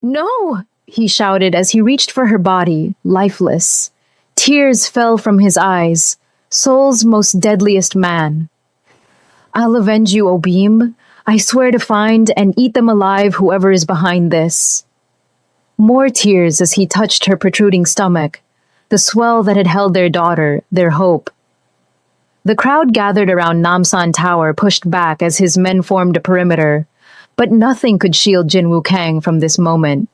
No! He shouted as he reached for her body, lifeless. Tears fell from his eyes. Soul's most deadliest man. I'll avenge you, Obim. I swear to find and eat them alive whoever is behind this. More tears as he touched her protruding stomach, the swell that had held their daughter, their hope. The crowd gathered around Namsan Tower pushed back as his men formed a perimeter, but nothing could shield Jinwoo Kang from this moment.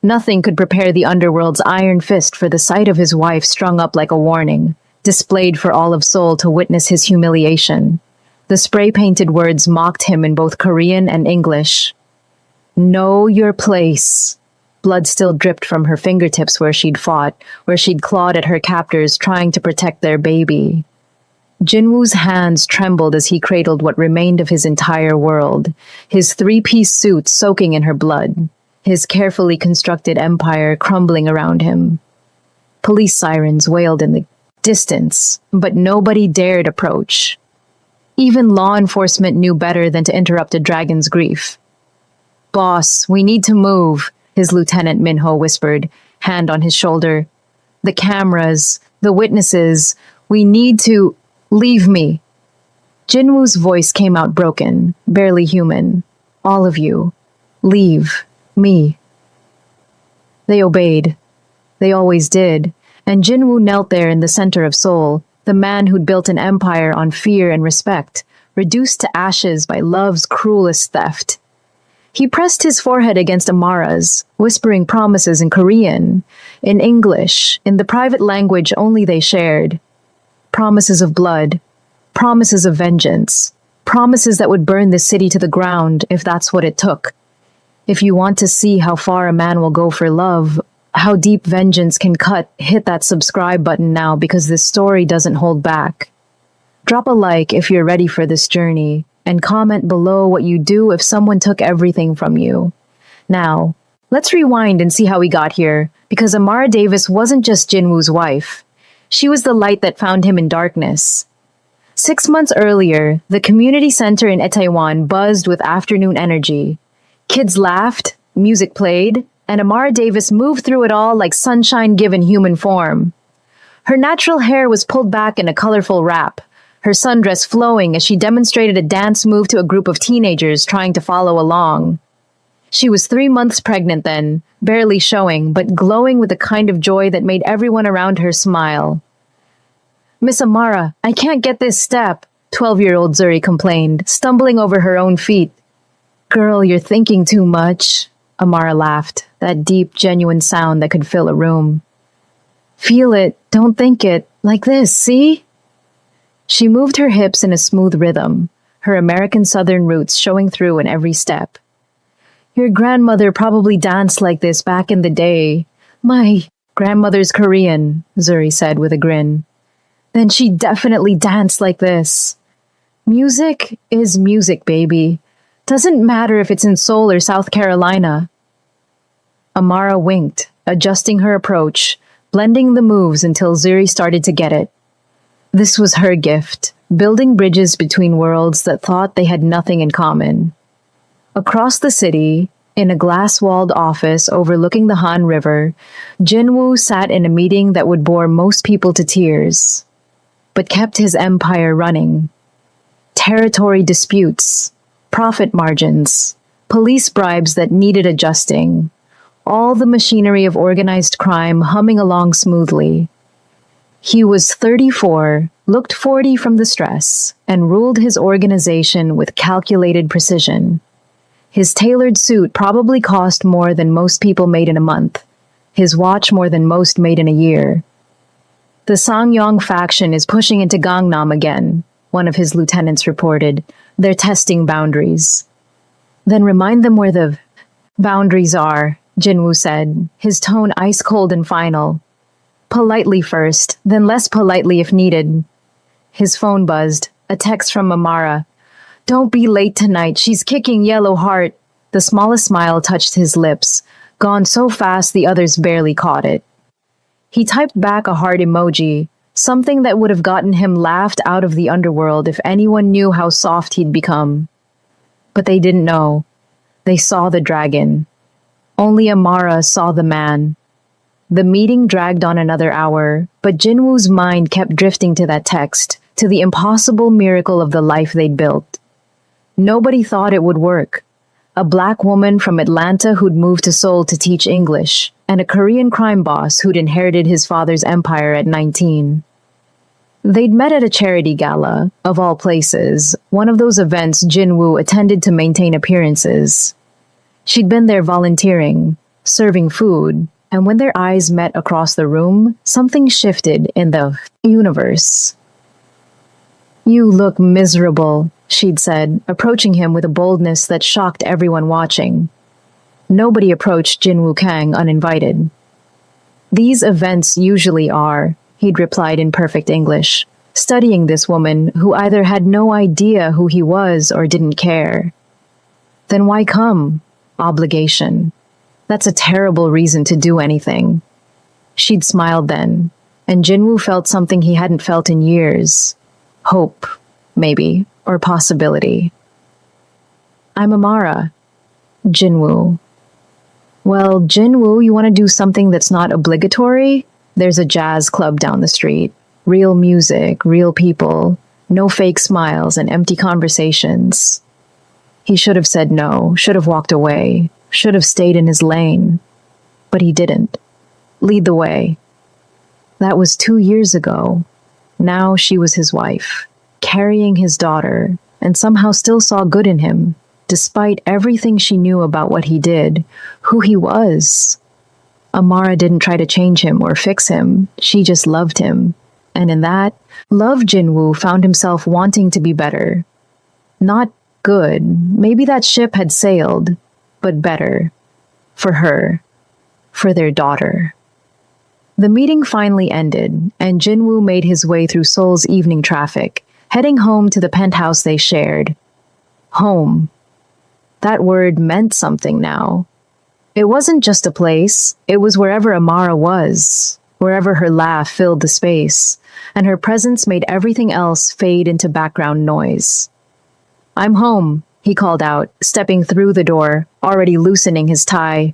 Nothing could prepare the underworld's iron fist for the sight of his wife strung up like a warning, displayed for all of Seoul to witness his humiliation. The spray-painted words mocked him in both Korean and English. Know your place. Blood still dripped from her fingertips where she'd fought, where she'd clawed at her captors trying to protect their baby. Jinwoo's hands trembled as he cradled what remained of his entire world, his three-piece suit soaking in her blood, his carefully constructed empire crumbling around him. Police sirens wailed in the distance, but nobody dared approach. Even law enforcement knew better than to interrupt a dragon's grief. Boss, we need to move, his lieutenant Minho whispered, hand on his shoulder. The cameras, the witnesses, we need to... Leave me. Jinwoo's voice came out broken, barely human. All of you. Leave. Me. They obeyed. They always did, and Jinwoo knelt there in the center of Seoul, the man who'd built an empire on fear and respect, reduced to ashes by love's cruelest theft. He pressed his forehead against Amara's, whispering promises in Korean, in English, in the private language only they shared. Promises of blood, promises of vengeance, promises that would burn the city to the ground if that's what it took. If you want to see how far a man will go for love, how deep vengeance can cut, hit that subscribe button now because this story doesn't hold back. Drop a like if you're ready for this journey, and comment below what you'd do if someone took everything from you. Now, let's rewind and see how we got here, because Amara Davis wasn't just Jinwoo's wife. She was the light that found him in darkness. 6 months earlier, the community center in Itaewon buzzed with afternoon energy. Kids laughed, music played, and Amara Davis moved through it all like sunshine given human form. Her natural hair was pulled back in a colorful wrap, her sundress flowing as she demonstrated a dance move to a group of teenagers trying to follow along. She was 3 months pregnant then, barely showing, but glowing with a kind of joy that made everyone around her smile. Miss Amara, I can't get this step, 12-year-old Zuri complained, stumbling over her own feet. Girl, you're thinking too much, Amara laughed, that deep, genuine sound that could fill a room. Feel it, don't think it, like this, see? She moved her hips in a smooth rhythm, her American Southern roots showing through in every step. Your grandmother probably danced like this back in the day. My grandmother's Korean, Zuri said with a grin. Then she definitely danced like this. Music is music, baby. Doesn't matter if it's in Seoul or South Carolina. Amara winked, adjusting her approach, blending the moves until Zuri started to get it. This was her gift, building bridges between worlds that thought they had nothing in common. Across the city, in a glass-walled office overlooking the Han River, Jinwoo sat in a meeting that would bore most people to tears, but kept his empire running. Territory disputes, profit margins, police bribes that needed adjusting, all the machinery of organized crime humming along smoothly. He was 34, looked 40 from the stress, and ruled his organization with calculated precision. His tailored suit probably cost more than most people made in a month, his watch more than most made in a year. The Sangyong faction is pushing into Gangnam again, one of his lieutenants reported. They're testing boundaries. Then remind them where the boundaries are, Jinwoo said, his tone ice cold and final. Politely first, then less politely if needed. His phone buzzed, a text from Amara. Don't be late tonight, she's kicking Yellow Heart. The smallest smile touched his lips, gone so fast the others barely caught it. He typed back a heart emoji, something that would have gotten him laughed out of the underworld if anyone knew how soft he'd become. But they didn't know. They saw the dragon. Only Amara saw the man. The meeting dragged on another hour, but Jinwoo's mind kept drifting to that text, to the impossible miracle of the life they'd built. Nobody thought it would work. A black woman from Atlanta who'd moved to Seoul to teach English, and a Korean crime boss who'd inherited his father's empire at 19. They'd met at a charity gala, of all places, one of those events Jinwoo attended to maintain appearances. She'd been there volunteering, serving food, and when their eyes met across the room, something shifted in the universe. "You look miserable," she'd said, approaching him with a boldness that shocked everyone watching. Nobody approached Jinwoo Kang uninvited. "These events usually are," he'd replied in perfect English, studying this woman who either had no idea who he was or didn't care. "Then why come?" "Obligation. That's a terrible reason to do anything." She'd smiled then, and Jinwoo felt something he hadn't felt in years. Hope, maybe, or possibility. "I'm Amara." "Jinwoo." "Well, Jinwoo, you want to do something that's not obligatory? There's a jazz club down the street. Real music, real people, no fake smiles and empty conversations." He should have said no, should have walked away, should have stayed in his lane. But he didn't. Lead the way. That was 2 years ago. Now she was his wife, carrying his daughter, and somehow still saw good in him, despite everything she knew about what he did, who he was. Amara didn't try to change him or fix him, she just loved him. And in that, love Jinwoo found himself wanting to be better. Not good, maybe that ship had sailed, but better. For her. For their daughter. The meeting finally ended, and Jinwoo made his way through Seoul's evening traffic, heading home to the penthouse they shared. Home. That word meant something now. It wasn't just a place, it was wherever Amara was, wherever her laugh filled the space, and her presence made everything else fade into background noise. "I'm home," he called out, stepping through the door, already loosening his tie.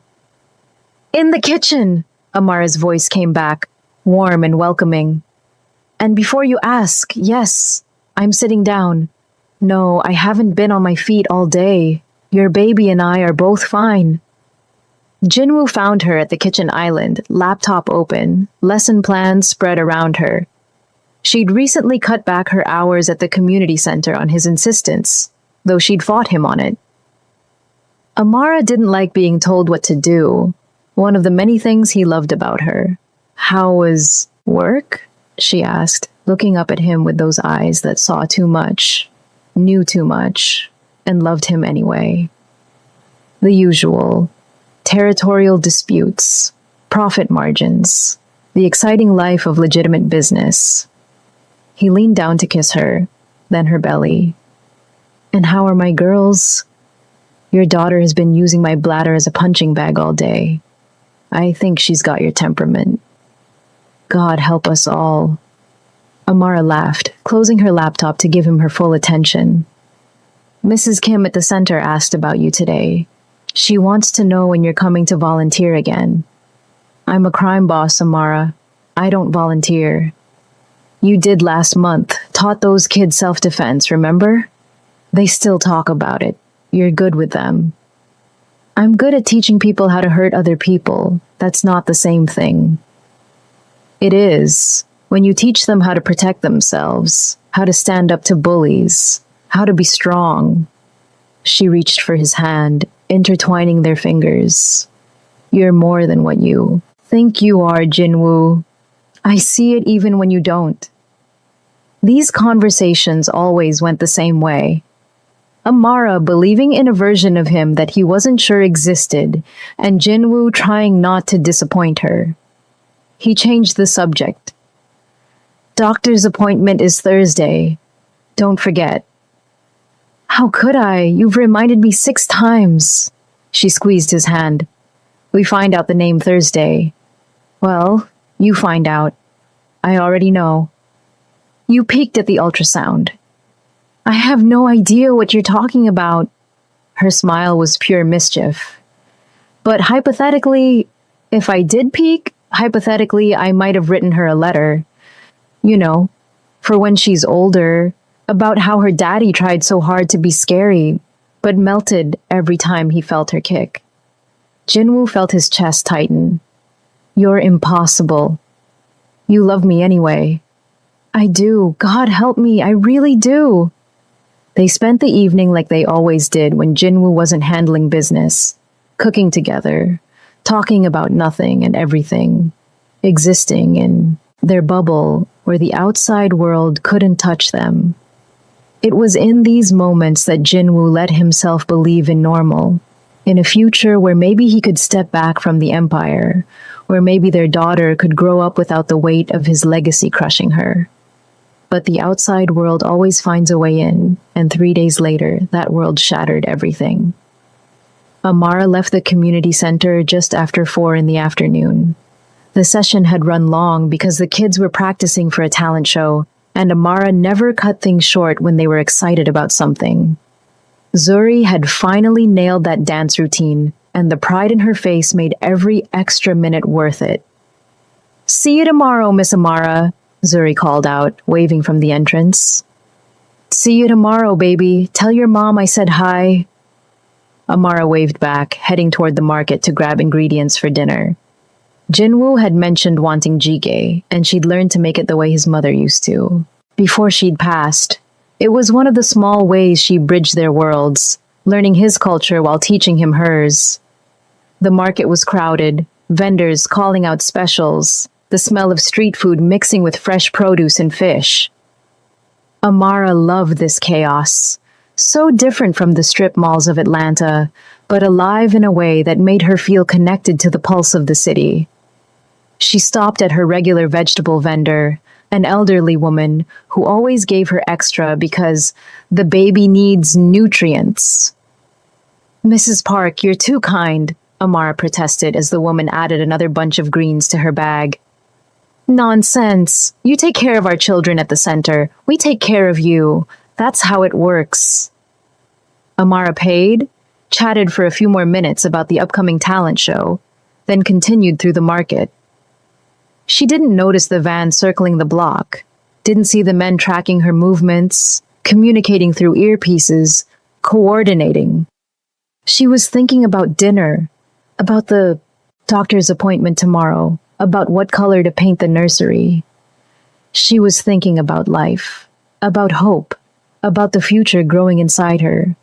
"In the kitchen," Amara's voice came back, warm and welcoming. "And before you ask, yes, I'm sitting down. No, I haven't been on my feet all day. Your baby and I are both fine." Jinwoo found her at the kitchen island, laptop open, lesson plans spread around her. She'd recently cut back her hours at the community center on his insistence, though she'd fought him on it. Amara didn't like being told what to do, one of the many things he loved about her. "How was work?" she asked, looking up at him with those eyes that saw too much, knew too much, and loved him anyway. The usual. Territorial disputes, profit margins, the exciting life of legitimate business. He leaned down to kiss her, then her belly. "And how are my girls? Your daughter has been using my bladder as a punching bag all day. I think she's got your temperament." "God help us all." Amara laughed, closing her laptop to give him her full attention. "Mrs. Kim at the center asked about you today. She wants to know when you're coming to volunteer again." "I'm a crime boss, Amara. I don't volunteer." "You did last month, taught those kids self-defense, remember? They still talk about it. You're good with them." "I'm good at teaching people how to hurt other people. That's not the same thing." "It is. When you teach them how to protect themselves, how to stand up to bullies, how to be strong." She reached for his hand, intertwining their fingers. "You're more than what you think you are, Jinwoo. I see it even when you don't." These conversations always went the same way. Amara believing in a version of him that he wasn't sure existed, and Jinwoo trying not to disappoint her. He changed the subject. "Doctor's appointment is Thursday. Don't forget." "How could I? You've reminded me 6 times." She squeezed his hand. "We find out the name Thursday." "Well, you find out. I already know." "You peeked at the ultrasound." "I have no idea what you're talking about." Her smile was pure mischief. But hypothetically, if I did peek, hypothetically, I might have written her a letter, you know, for when she's older, about how her daddy tried so hard to be scary, but melted every time he felt her kick. Jinwoo felt his chest tighten. You're impossible. You love me anyway. I do. God help me, I really do. They spent the evening like they always did when Jinwoo wasn't handling business, cooking together, talking about nothing and everything, existing in their bubble where the outside world couldn't touch them. It was in these moments that Jinwoo let himself believe in normal, in a future where maybe he could step back from the empire, where maybe their daughter could grow up without the weight of his legacy crushing her. But the outside world always finds a way in, and 3 days later, that world shattered everything. Amara left the community center just after 4 in the afternoon. The session had run long because the kids were practicing for a talent show, and Amara never cut things short when they were excited about something. Zuri had finally nailed that dance routine, and the pride in her face made every extra minute worth it. See you tomorrow, Miss Amara, Zuri called out, waving from the entrance. See you tomorrow, baby. Tell your mom I said hi. Amara waved back, heading toward the market to grab ingredients for dinner. Jinwoo had mentioned wanting jjigae, and she'd learned to make it the way his mother used to. Before she'd passed, it was one of the small ways she bridged their worlds, learning his culture while teaching him hers. The market was crowded, vendors calling out specials, the smell of street food mixing with fresh produce and fish. Amara loved this chaos, so different from the strip malls of Atlanta, but alive in a way that made her feel connected to the pulse of the city. She stopped at her regular vegetable vendor, an elderly woman who always gave her extra because the baby needs nutrients. Mrs. Park, you're too kind, Amara protested as the woman added another bunch of greens to her bag. Nonsense. You take care of our children at the center. We take care of you. That's how it works. Amara paid, chatted for a few more minutes about the upcoming talent show, then continued through the market. She didn't notice the van circling the block, didn't see the men tracking her movements, communicating through earpieces, coordinating. She was thinking about dinner, about the doctor's appointment tomorrow, about what color to paint the nursery. She was thinking about life, about hope, about the future growing inside her.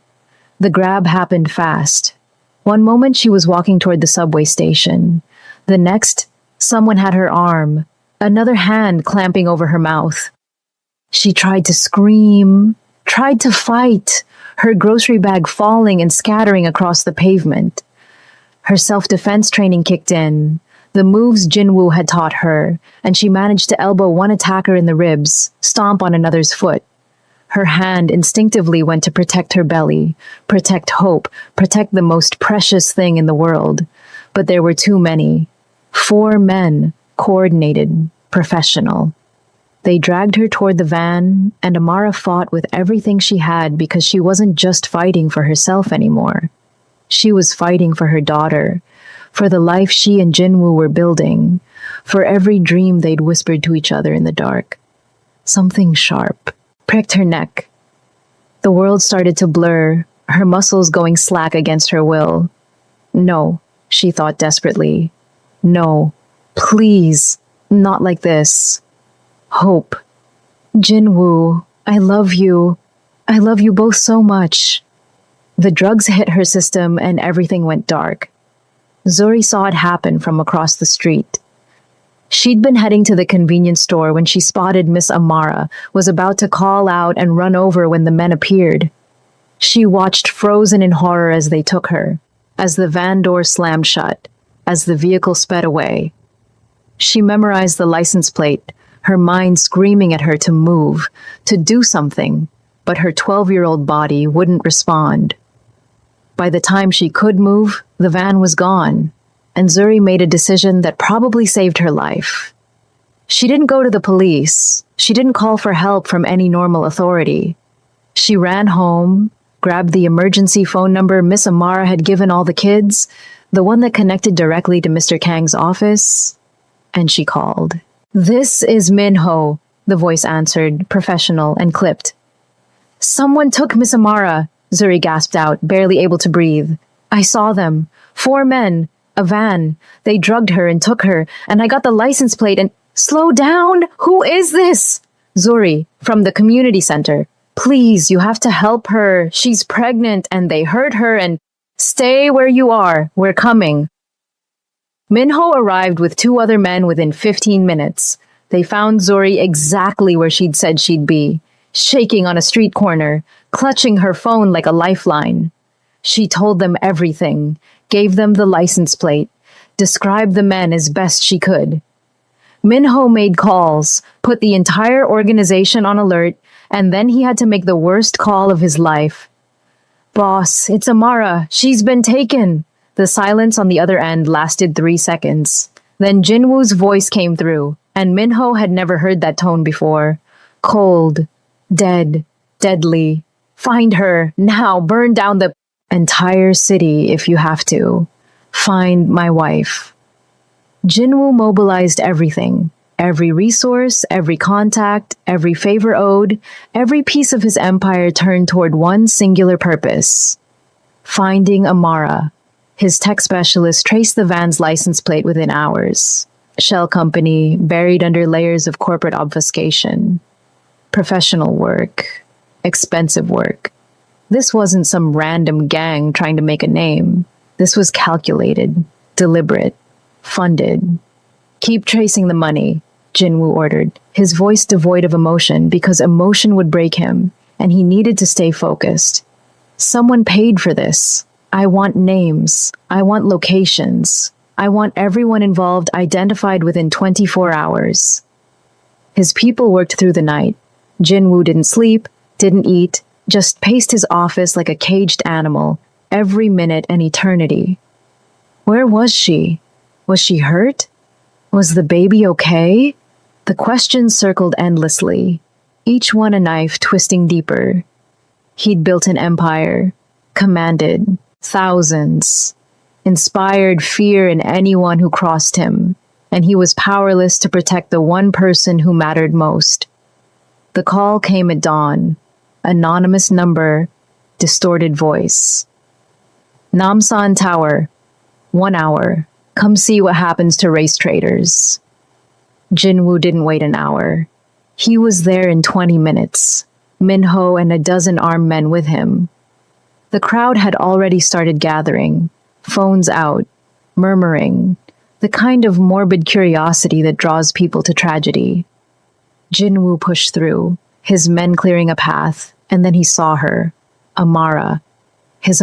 The grab happened fast. One moment she was walking toward the subway station. The next, someone had her arm, another hand clamping over her mouth. She tried to scream, tried to fight, her grocery bag falling and scattering across the pavement. Her self-defense training kicked in, the moves Jinwoo had taught her, and she managed to elbow one attacker in the ribs, stomp on another's foot. Her hand instinctively went to protect her belly, protect hope, protect the most precious thing in the world. But there were too many. 4 men, coordinated, professional. They dragged her toward the van, and Amara fought with everything she had because she wasn't just fighting for herself anymore. She was fighting for her daughter, for the life she and Jinwoo were building, for every dream they'd whispered to each other in the dark. Something sharp pricked her neck. The world started to blur, her muscles going slack against her will. No, she thought desperately. No, please, not like this. Hope. Jinwoo, I love you. I love you both so much. The drugs hit her system and everything went dark. Zuri saw it happen from across the street. She'd been heading to the convenience store when she spotted Miss Amara was about to call out and run over when the men appeared. She watched frozen in horror as they took her, as the van door slammed shut, as the vehicle sped away. She memorized the license plate, her mind screaming at her to move, to do something, but her 12-year-old body wouldn't respond. By the time she could move, the van was gone, and Zuri made a decision that probably saved her life. She didn't go to the police. She didn't call for help from any normal authority. She ran home, grabbed the emergency phone number Miss Amara had given all the kids, The one that connected directly to Mr. Kang's office? And she called. "This is Minho," the voice answered, professional and clipped. "Someone took Miss Amara," Zuri gasped out, barely able to breathe. "I saw them. 4 men. A van. They drugged her and took her, and I got the license plate and— Slow down! Who is this?" "Zuri, from the community center. Please, you have to help her. She's pregnant and they hurt her and— Stay where you are. We're coming." Minho arrived with 2 other men within 15 minutes. They found Zuri exactly where she'd said she'd be, shaking on a street corner, clutching her phone like a lifeline. She told them everything, gave them the license plate, described the men as best she could. Minho made calls, put the entire organization on alert, and then he had to make the worst call of his life. "Boss, it's Amara. She's been taken." The silence on the other end lasted 3 seconds. Then Jinwoo's voice came through, and Minho had never heard that tone before. Cold, dead, deadly. "Find her, now, burn down the entire city if you have to. Find my wife." Jinwoo mobilized everything. Every resource, every contact, every favor owed, every piece of his empire turned toward one singular purpose. Finding Amara. His tech specialist traced the van's license plate within hours. Shell company, buried under layers of corporate obfuscation. Professional work. Expensive work. This wasn't some random gang trying to make a name. This was calculated, deliberate, funded. "Keep tracing the money," Jinwoo ordered, his voice devoid of emotion because emotion would break him, and he needed to stay focused. "Someone paid for this. I want names. I want locations. I want everyone involved identified within 24 hours." His people worked through the night. Jinwoo didn't sleep, didn't eat, just paced his office like a caged animal, every minute an eternity. Where was she? Was she hurt? Was the baby okay? The questions circled endlessly, each one a knife twisting deeper. He'd built an empire, commanded thousands, inspired fear in anyone who crossed him, and he was powerless to protect the one person who mattered most. The call came at dawn. Anonymous number, distorted voice. "Namsan Tower, 1 hour. Come see what happens to race traders." Jinwoo didn't wait an hour. He was there in 20 minutes, Minho and a dozen armed men with him. The crowd had already started gathering, phones out, murmuring, the kind of morbid curiosity that draws people to tragedy. Jinwoo pushed through, his men clearing a path, and then he saw her, Amara, his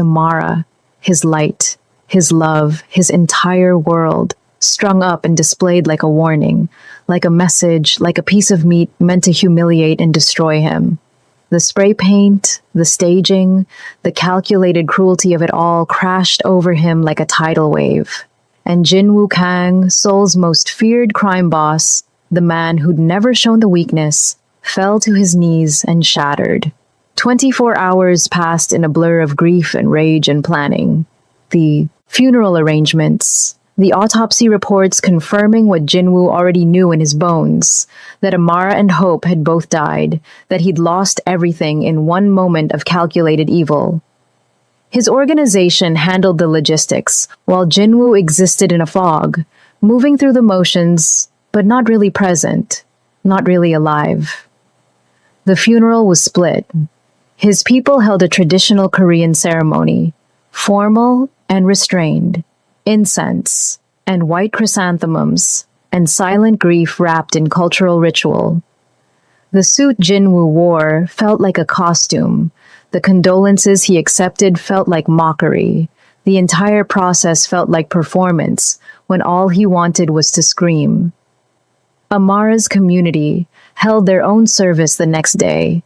light, his love, his entire world, strung up and displayed like a warning, like a message, like a piece of meat meant to humiliate and destroy him. The spray paint, the staging, the calculated cruelty of it all crashed over him like a tidal wave. And Jinwoo Kang, Seoul's most feared crime boss, the man who'd never shown the weakness, fell to his knees and shattered. 24 hours passed in a blur of grief and rage and planning. The funeral arrangements, the autopsy reports confirming what Jinwoo already knew in his bones, that Amara and Hope had both died, that he'd lost everything in one moment of calculated evil. His organization handled the logistics, while Jinwoo existed in a fog, moving through the motions, but not really present, not really alive. The funeral was split. His people held a traditional Korean ceremony, formal and restrained. Incense, and white chrysanthemums, and silent grief wrapped in cultural ritual. The suit Jinwoo wore felt like a costume. The condolences he accepted felt like mockery. The entire process felt like performance, when all he wanted was to scream. Amara's community held their own service the next day.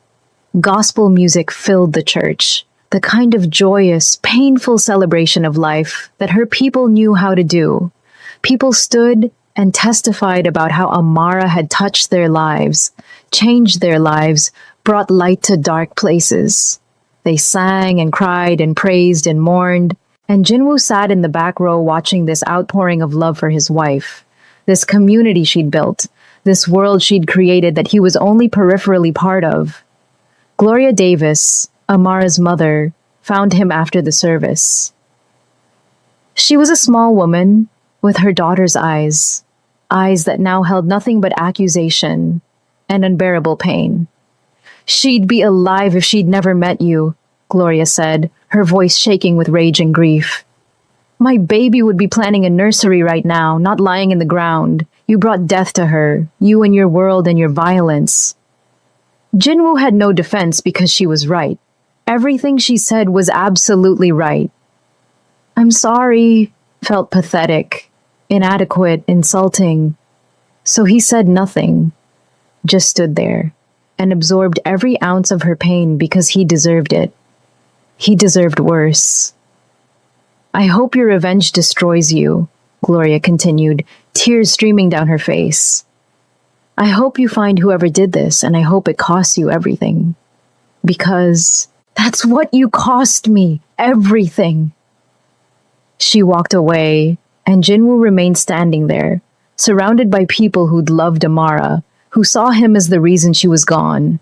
Gospel music filled the church. The kind of joyous, painful celebration of life that her people knew how to do. People stood and testified about how Amara had touched their lives, changed their lives, brought light to dark places. They sang and cried and praised and mourned, And Jinwoo sat in the back row watching this outpouring of love for his wife, this community she'd built, this world she'd created that he was only peripherally part of. Gloria Davis, Amara's mother, found him after the service. She was a small woman with her daughter's eyes, eyes that now held nothing but accusation and unbearable pain. "She'd be alive if she'd never met you," Gloria said, her voice shaking with rage and grief. "My baby would be planning a nursery right now, not lying in the ground. You brought death to her, you and your world and your violence." Jinwoo had no defense because she was right. Everything she said was absolutely right. "I'm sorry," felt pathetic, inadequate, insulting. So he said nothing, just stood there and absorbed every ounce of her pain because he deserved it. He deserved worse. "I hope your revenge destroys you," Gloria continued, tears streaming down her face. "I hope you find whoever did this, and I hope it costs you everything. Because that's what you cost me, everything." She walked away, and Jinwoo remained standing there, surrounded by people who'd loved Amara, who saw him as the reason she was gone.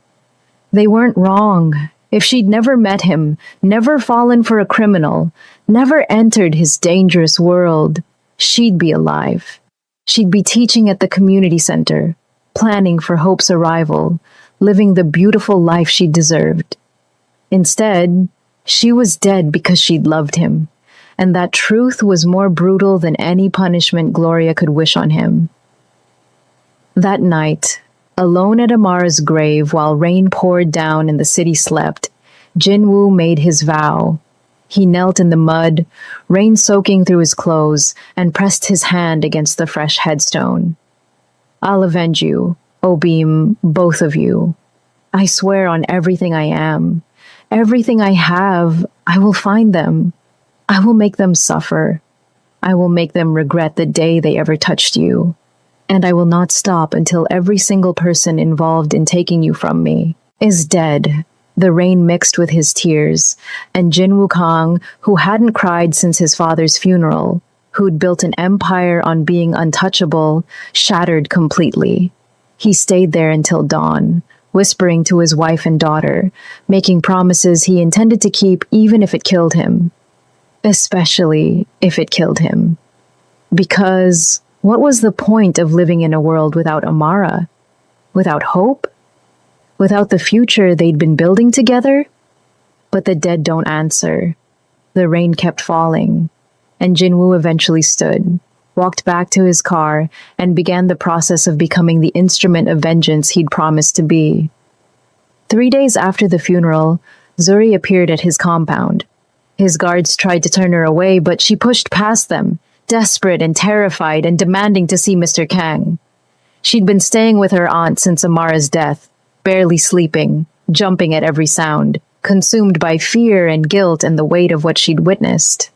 They weren't wrong. If she'd never met him, never fallen for a criminal, never entered his dangerous world, she'd be alive. She'd be teaching at the community center, planning for Hope's arrival, living the beautiful life she deserved. Instead, she was dead because she'd loved him, and that truth was more brutal than any punishment Gloria could wish on him. That night, alone at Amara's grave while rain poured down and the city slept, Jinwoo made his vow. He knelt in the mud, rain soaking through his clothes, and pressed his hand against the fresh headstone. "I'll avenge you, Obim, both of you. I swear on everything I am. Everything I have, I will find them. I will make them suffer. I will make them regret the day they ever touched you. And I will not stop until every single person involved in taking you from me is dead." The rain mixed with his tears, and Jinwoo Kang, who hadn't cried since his father's funeral, who'd built an empire on being untouchable, shattered completely. He stayed there until dawn, whispering to his wife and daughter, making promises he intended to keep even if it killed him. Especially if it killed him. Because what was the point of living in a world without Amara? Without hope? Without the future they'd been building together? But the dead don't answer. The rain kept falling, and Jinwoo eventually stood, walked back to his car, and began the process of becoming the instrument of vengeance he'd promised to be. 3 days after the funeral, Zuri appeared at his compound. His guards tried to turn her away, but she pushed past them, desperate and terrified and demanding to see Mr. Kang. She'd been staying with her aunt since Amara's death, barely sleeping, jumping at every sound, consumed by fear and guilt and the weight of what she'd witnessed.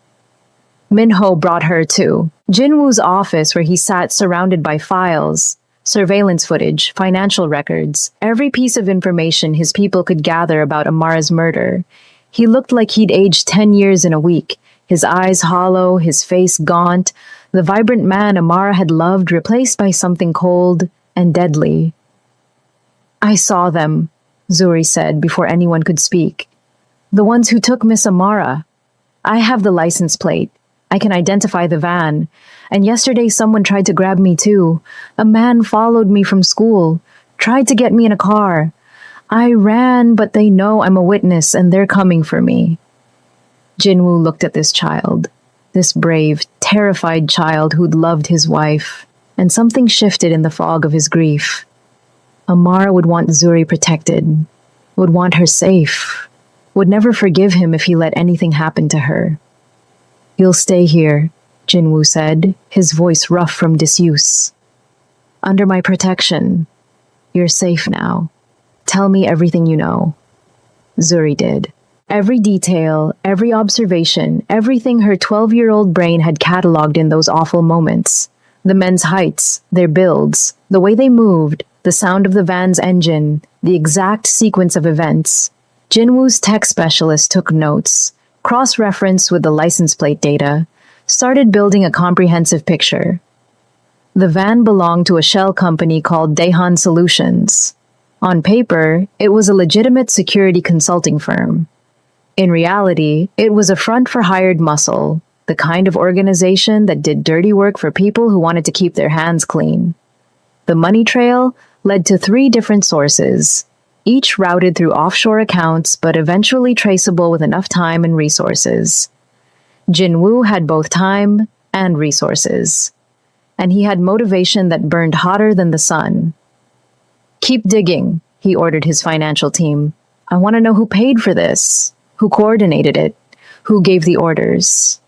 Minho brought her to Jinwoo's office, where he sat surrounded by files, surveillance footage, financial records, every piece of information his people could gather about Amara's murder. He looked like he'd aged 10 years in a week, his eyes hollow, his face gaunt, the vibrant man Amara had loved replaced by something cold and deadly. "I saw them," Zuri said before anyone could speak. "The ones who took Miss Amara. I have the license plate. I can identify the van. And yesterday someone tried to grab me too. A man followed me from school, tried to get me in a car. I ran, but they know I'm a witness and they're coming for me." Jinwoo looked at this child, this brave, terrified child who'd loved his wife, and something shifted in the fog of his grief. Amara would want Zuri protected, would want her safe, would never forgive him if he let anything happen to her. "You'll stay here," Jinwoo said, his voice rough from disuse. "Under my protection. You're safe now. Tell me everything you know." Zuri did. Every detail, every observation, everything her 12-year-old brain had catalogued in those awful moments. The men's heights, their builds, the way they moved, the sound of the van's engine, the exact sequence of events. Jinwoo's tech specialist took notes, cross-referenced with the license plate data, started building a comprehensive picture. The van belonged to a shell company called Daehan Solutions. On paper, it was a legitimate security consulting firm. In reality, it was a front for hired muscle, the kind of organization that did dirty work for people who wanted to keep their hands clean. The money trail led to 3 different sources, each routed through offshore accounts but eventually traceable with enough time and resources. Jinwoo had both time and resources, and he had motivation that burned hotter than the sun. "Keep digging," he ordered his financial team. "I want to know who paid for this, who coordinated it, who gave the orders."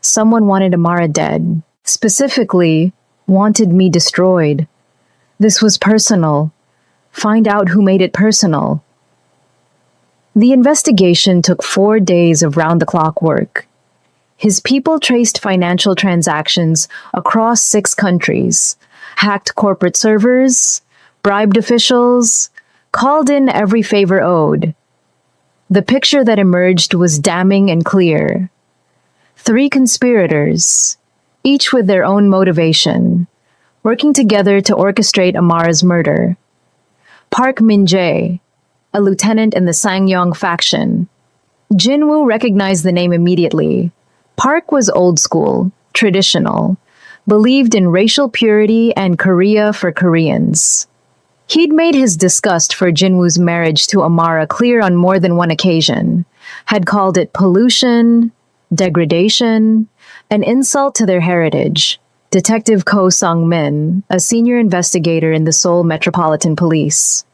Someone wanted Amara dead, specifically wanted me destroyed. This was personal. Find out who made it personal. The investigation took 4 days of round-the-clock work. His people traced financial transactions across 6 countries, hacked corporate servers, bribed officials, called in every favor owed. The picture that emerged was damning and clear. 3 conspirators, each with their own motivation, working together to orchestrate Amara's murder. Park Min-jae, a lieutenant in the Sangyong faction. Jinwoo recognized the name immediately. Park was old school, traditional, believed in racial purity and Korea for Koreans. He'd made his disgust for Jinwoo's marriage to Amara clear on more than one occasion, had called it pollution, degradation, an insult to their heritage. Detective Ko Sung-min, a senior investigator in the Seoul Metropolitan Police.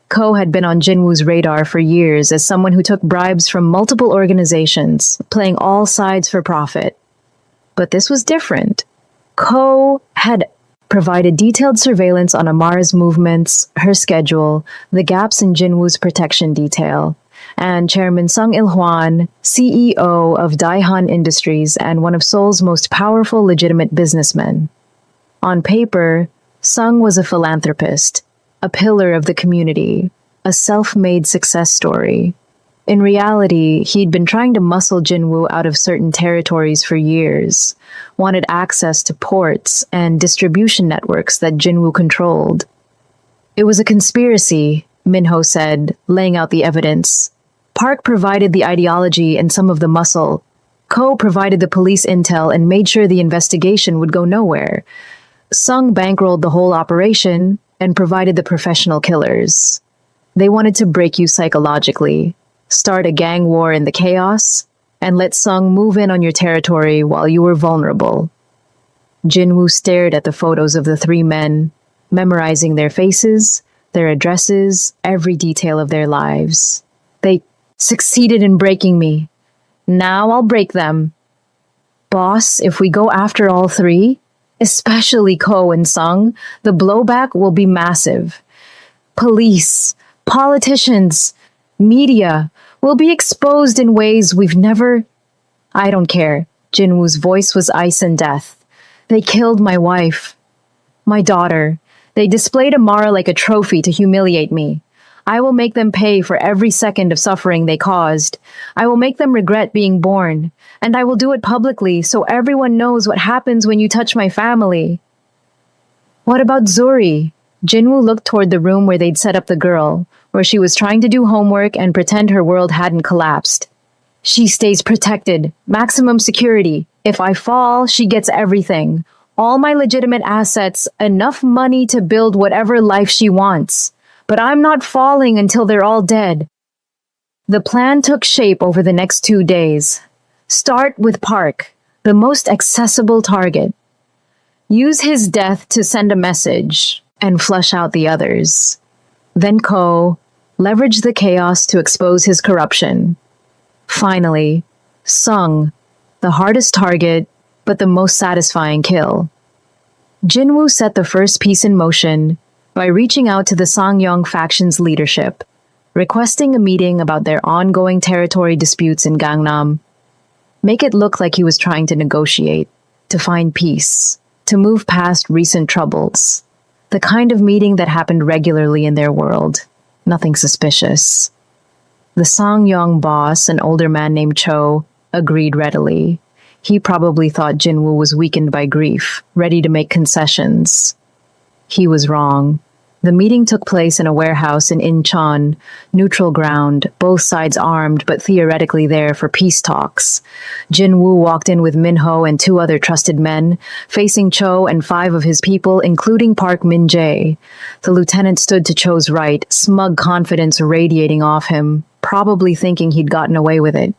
Ko had been on Jinwoo's radar for years as someone who took bribes from multiple organizations, playing all sides for profit. But this was different. Ko had provided detailed surveillance on Amara's movements, her schedule, the gaps in Jinwoo's protection detail, and Chairman Sung Il-hwan, CEO of Daehan Industries and one of Seoul's most powerful legitimate businessmen. On paper, Sung was a philanthropist, a pillar of the community, a self-made success story. In reality, he'd been trying to muscle Jinwoo out of certain territories for years, wanted access to ports and distribution networks that Jinwoo controlled. It was a conspiracy, Minho said, laying out the evidence. Park provided the ideology and some of the muscle. Ko provided the police intel and made sure the investigation would go nowhere. Sung bankrolled the whole operation and provided the professional killers. They wanted to break you psychologically, start a gang war in the chaos, and let Sung move in on your territory while you were vulnerable. Jinwoo stared at the photos of the 3 men, memorizing their faces, their addresses, every detail of their lives. They succeeded in breaking me. Now I'll break them. Boss, if we go after all 3, especially Ko and Sung, the blowback will be massive. Police, politicians, media will be exposed in ways we've never... I don't care. Jinwoo's voice was ice and death. They killed my wife, my daughter. They displayed Amara like a trophy to humiliate me. I will make them pay for every second of suffering they caused. I will make them regret being born, and I will do it publicly so everyone knows what happens when you touch my family. What about Zuri? Jinwoo looked toward the room where they'd set up the girl, where she was trying to do homework and pretend her world hadn't collapsed. She stays protected, maximum security. If I fall, she gets everything. All my legitimate assets, enough money to build whatever life she wants. But I'm not falling until they're all dead. The plan took shape over the next 2 days. Start with Park, the most accessible target. Use his death to send a message and flush out the others. Then Ko, leverage the chaos to expose his corruption. Finally, Sung, the hardest target, but the most satisfying kill. Jinwoo set the first piece in motion by reaching out to the Sangyong faction's leadership, requesting a meeting about their ongoing territory disputes in Gangnam. Make it look like he was trying to negotiate, to find peace, to move past recent troubles. The kind of meeting that happened regularly in their world. Nothing suspicious. The Sangyong boss, an older man named Cho, agreed readily. He probably thought Jinwoo was weakened by grief, ready to make concessions. He was wrong. The meeting took place in a warehouse in Incheon, neutral ground, both sides armed but theoretically there for peace talks. Jinwoo walked in with Minho and two other trusted men, facing Cho and five of his people, including Park Min-jae. The lieutenant stood to Cho's right, smug confidence radiating off him, probably thinking he'd gotten away with it.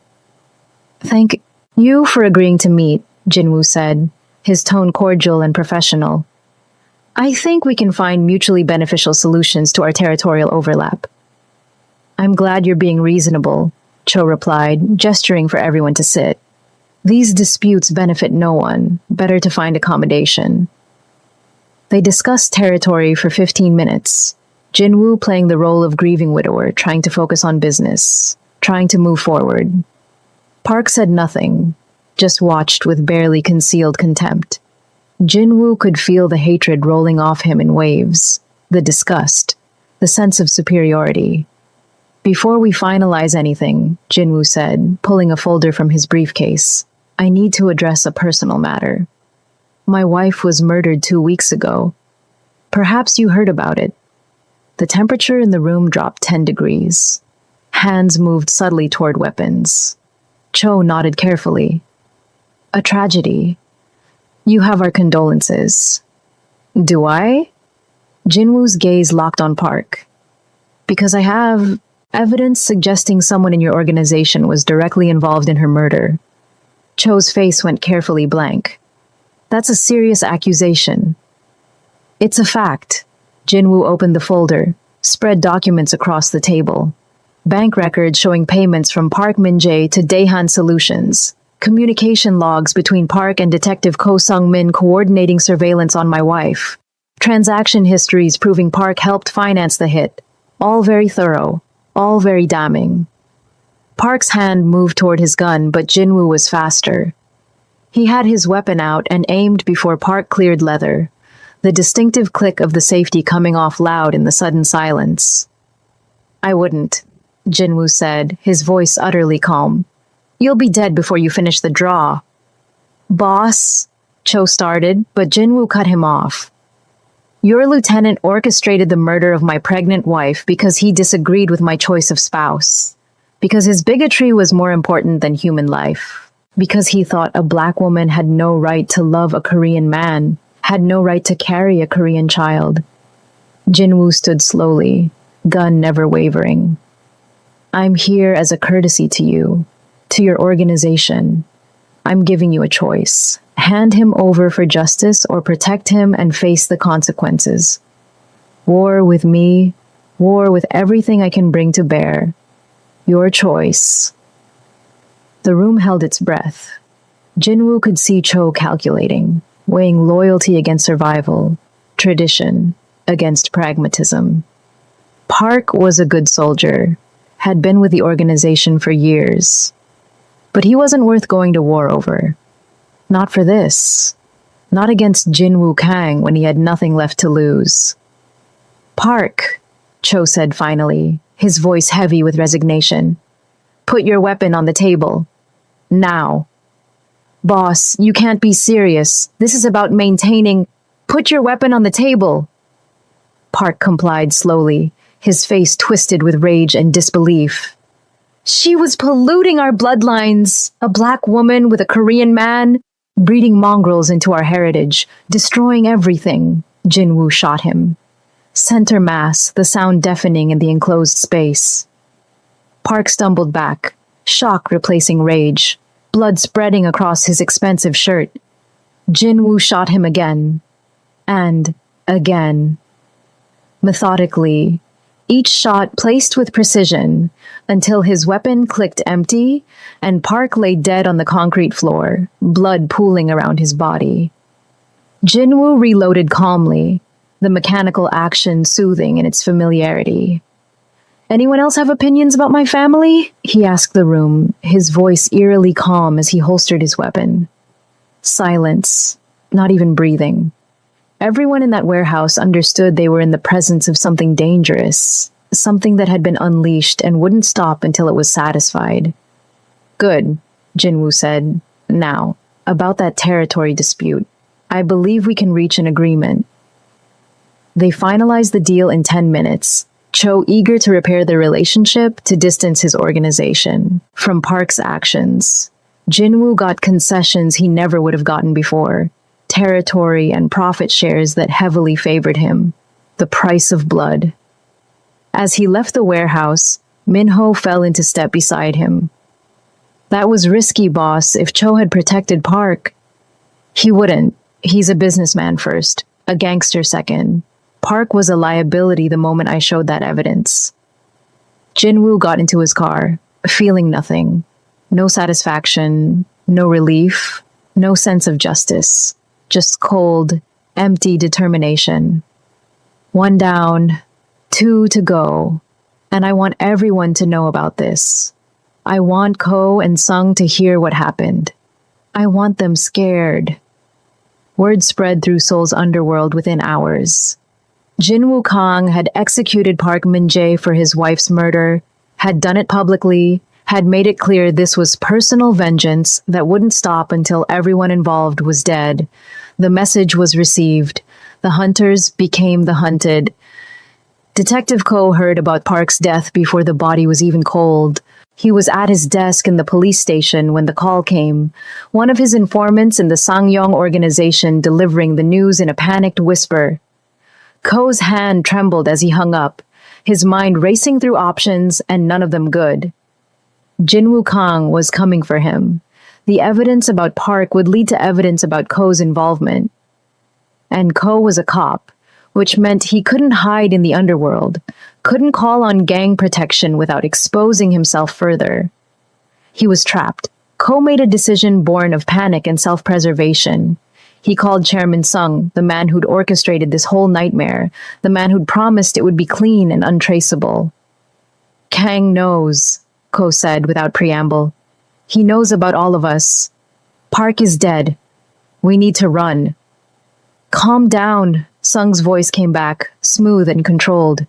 "Thank you for agreeing to meet," Jinwoo said, his tone cordial and professional. "I think we can find mutually beneficial solutions to our territorial overlap." "I'm glad you're being reasonable," Cho replied, gesturing for everyone to sit. "These disputes benefit no one. Better to find accommodation." They discussed territory for 15 minutes, Jinwoo playing the role of grieving widower, trying to focus on business, trying to move forward. Park said nothing, just watched with barely concealed contempt. Jinwoo could feel the hatred rolling off him in waves, the disgust, the sense of superiority. "Before we finalize anything," Jinwoo said, pulling a folder from his briefcase, "I need to address a personal matter. My wife was murdered 2 weeks ago. Perhaps you heard about it." The temperature in the room dropped 10 degrees. Hands moved subtly toward weapons. Cho nodded carefully. "A tragedy. You have our condolences." "Do I?" Jinwoo's gaze locked on Park. "Because I have evidence suggesting someone in your organization was directly involved in her murder." Cho's face went carefully blank. "That's a serious accusation." "It's a fact." Jinwoo opened the folder, spread documents across the table. Bank records showing payments from Park Min-jae to Daehan Solutions. Communication logs between Park and Detective Ko Sung-min coordinating surveillance on my wife. Transaction histories proving Park helped finance the hit. All very thorough, all very damning. Park's hand moved toward his gun, but Jinwoo was faster. He had his weapon out and aimed before Park cleared leather, the distinctive click of the safety coming off loud in the sudden silence. "I wouldn't," Jinwoo said, his voice utterly calm. "You'll be dead before you finish the draw." "Boss," Cho started, but Jinwoo cut him off. "Your lieutenant orchestrated the murder of my pregnant wife because he disagreed with my choice of spouse. Because his bigotry was more important than human life. Because he thought a black woman had no right to love a Korean man, had no right to carry a Korean child." Jinwoo stood slowly, gun never wavering. "I'm here as a courtesy to you, to your organization. I'm giving you a choice. Hand him over for justice or protect him and face the consequences. War with me, war with everything I can bring to bear. Your choice." The room held its breath. Jinwoo could see Cho calculating, weighing loyalty against survival, tradition against pragmatism. Park was a good soldier, had been with the organization for years. But he wasn't worth going to war over. Not for this. Not against Jinwoo Kang when he had nothing left to lose. "Park," Cho said finally, his voice heavy with resignation. "Put your weapon on the table. Now." "Boss, you can't be serious. This is about maintaining—" "Put your weapon on the table." Park complied slowly, his face twisted with rage and disbelief. "She was polluting our bloodlines, a black woman with a Korean man, breeding mongrels into our heritage, destroying everything." Jinwoo shot him. Center mass, the sound deafening in the enclosed space. Park stumbled back, shock replacing rage, blood spreading across his expensive shirt. Jinwoo shot him again, and again. Methodically, each shot placed with precision, until his weapon clicked empty and Park lay dead on the concrete floor, blood pooling around his body. Jinwoo reloaded calmly, the mechanical action soothing in its familiarity. "Anyone else have opinions about my family?" he asked the room, his voice eerily calm as he holstered his weapon. Silence, not even breathing. Everyone in that warehouse understood they were in the presence of something dangerous, something that had been unleashed and wouldn't stop until it was satisfied. Good, Jinwoo said. Now, about that territory dispute. I believe we can reach an agreement. They finalized the deal in 10 minutes, Cho eager to repair their relationship to distance his organization from Park's actions. Jinwoo got concessions he never would have gotten before, territory and profit shares that heavily favored him, the price of blood. As he left the warehouse, Minho fell into step beside him. That was risky, boss. If Cho had protected Park, he wouldn't. He's a businessman first, a gangster second. Park was a liability the moment I showed that evidence. Jinwoo got into his car, feeling nothing. No satisfaction, no relief, no sense of justice. Just cold, empty determination. 1 down, 2 to go. And I want everyone to know about this. I want Ko and Sung to hear what happened. I want them scared. Word spread through Seoul's underworld within hours. Jinwoo Kang had executed Park Min-jae for his wife's murder, had done it publicly, had made it clear this was personal vengeance that wouldn't stop until everyone involved was dead. The message was received. The hunters became the hunted. Detective Ko heard about Park's death before the body was even cold. He was at his desk in the police station when the call came. One of his informants in the Sangyong organization delivering the news in a panicked whisper. Ko's hand trembled as he hung up, his mind racing through options and none of them good. Jinwoo Kang was coming for him. The evidence about Park would lead to evidence about Ko's involvement. And Ko was a cop, which meant he couldn't hide in the underworld, couldn't call on gang protection without exposing himself further. He was trapped. Ko made a decision born of panic and self-preservation. He called Chairman Sung, the man who'd orchestrated this whole nightmare, the man who'd promised it would be clean and untraceable. Kang knows, Ko said without preamble. He knows about all of us. Park is dead. We need to run. Calm down, Sung's voice came back, smooth and controlled.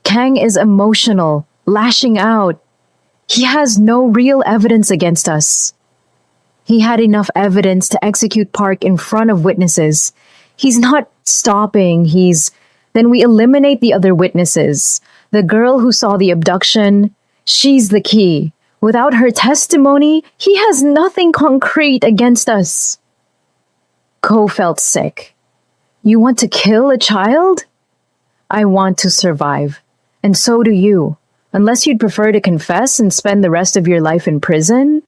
Kang is emotional, lashing out. He has no real evidence against us. He had enough evidence to execute Park in front of witnesses. He's not stopping, Then we eliminate the other witnesses. The girl who saw the abduction, she's the key. Without her testimony, he has nothing concrete against us. Ko felt sick. You want to kill a child? I want to survive. And so do you. Unless you'd prefer to confess and spend the rest of your life in prison?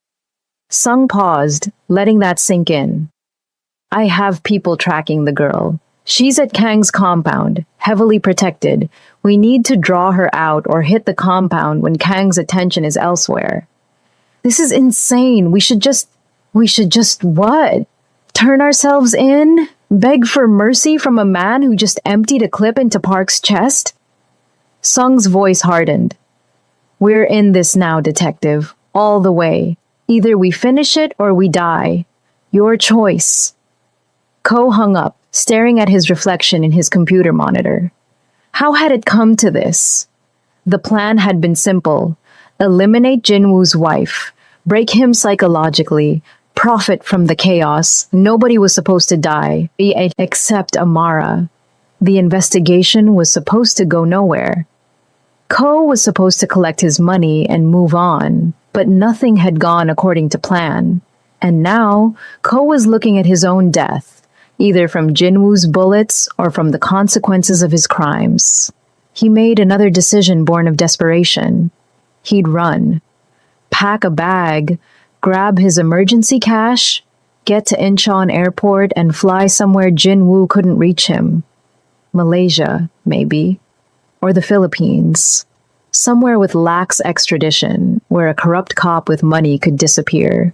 Sung paused, letting that sink in. I have people tracking the girl. She's at Kang's compound, heavily protected. We need to draw her out or hit the compound when Kang's attention is elsewhere. This is insane. We should just what? Turn ourselves in? Beg for mercy from a man who just emptied a clip into Park's chest? Sung's voice hardened. We're in this now, detective. All the way. Either we finish it or we die. Your choice. Ko hung up, staring at his reflection in his computer monitor. How had it come to this? The plan had been simple. Eliminate Jinwoo's wife. Break him psychologically. Profit from the chaos. Nobody was supposed to die, except Amara. The investigation was supposed to go nowhere. Ko was supposed to collect his money and move on, but nothing had gone according to plan. And now, Ko was looking at his own death, either from Jinwoo's bullets or from the consequences of his crimes. He made another decision born of desperation. He'd run. Pack a bag, grab his emergency cash, get to Incheon Airport and fly somewhere Jinwoo couldn't reach him. Malaysia, maybe. Or the Philippines. Somewhere with lax extradition, where a corrupt cop with money could disappear.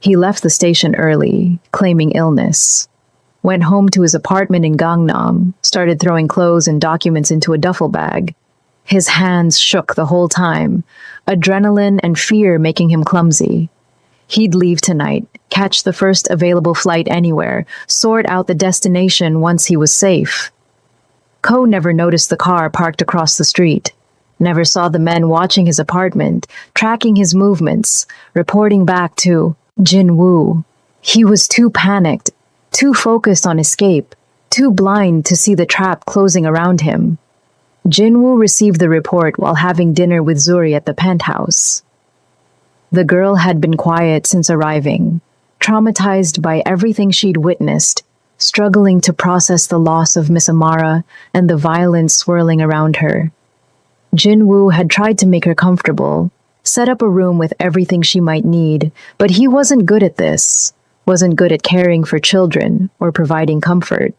He left the station early, claiming illness. Went home to his apartment in Gangnam, started throwing clothes and documents into a duffel bag. His hands shook the whole time, adrenaline and fear making him clumsy. He'd leave tonight, catch the first available flight anywhere, sort out the destination once he was safe. Ko never noticed the car parked across the street, never saw the men watching his apartment, tracking his movements, reporting back to Jin-woo. He was too panicked, too focused on escape, too blind to see the trap closing around him. Jin-woo received the report while having dinner with Zuri at the penthouse. The girl had been quiet since arriving, traumatized by everything she'd witnessed, struggling to process the loss of Miss Amara and the violence swirling around her. Jin-woo had tried to make her comfortable, set up a room with everything she might need, but he wasn't good at this, wasn't good at caring for children or providing comfort.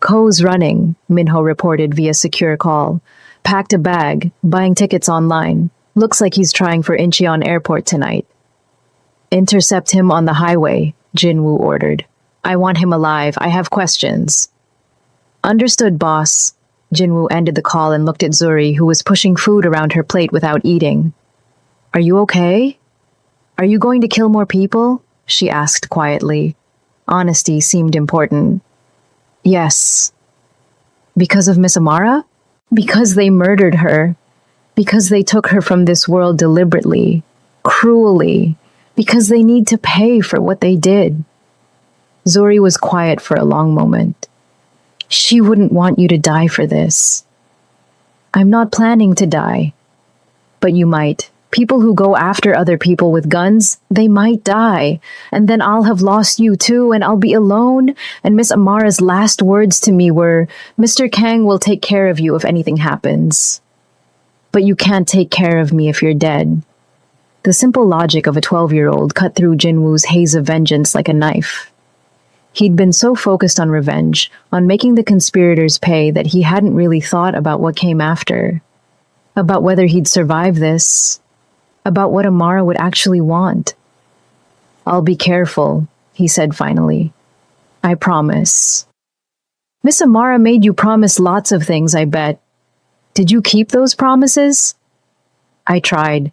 Ko's running, Minho reported via secure call. Packed a bag, buying tickets online. Looks like he's trying for Incheon Airport tonight. Intercept him on the highway, Jin-woo ordered. I want him alive. I have questions. Understood, boss. Jin-woo ended the call and looked at Zuri, who was pushing food around her plate without eating. Are you okay? Are you going to kill more people? She asked quietly. Honesty seemed important. Yes. Because of Miss Amara? Because they murdered her. Because they took her from this world deliberately, cruelly. Because they need to pay for what they did. Zuri was quiet for a long moment. She wouldn't want you to die for this. I'm not planning to die. But you might. People who go after other people with guns, they might die. And then I'll have lost you too, and I'll be alone. And Miss Amara's last words to me were, Mr. Kang will take care of you if anything happens. But you can't take care of me if you're dead. The simple logic of a 12-year-old cut through Jin-woo's haze of vengeance like a knife. He'd been so focused on revenge, on making the conspirators pay, that he hadn't really thought about what came after. About whether he'd survive this. About what Amara would actually want. I'll be careful, he said finally. I promise. Miss Amara made you promise lots of things, I bet. Did you keep those promises? I tried.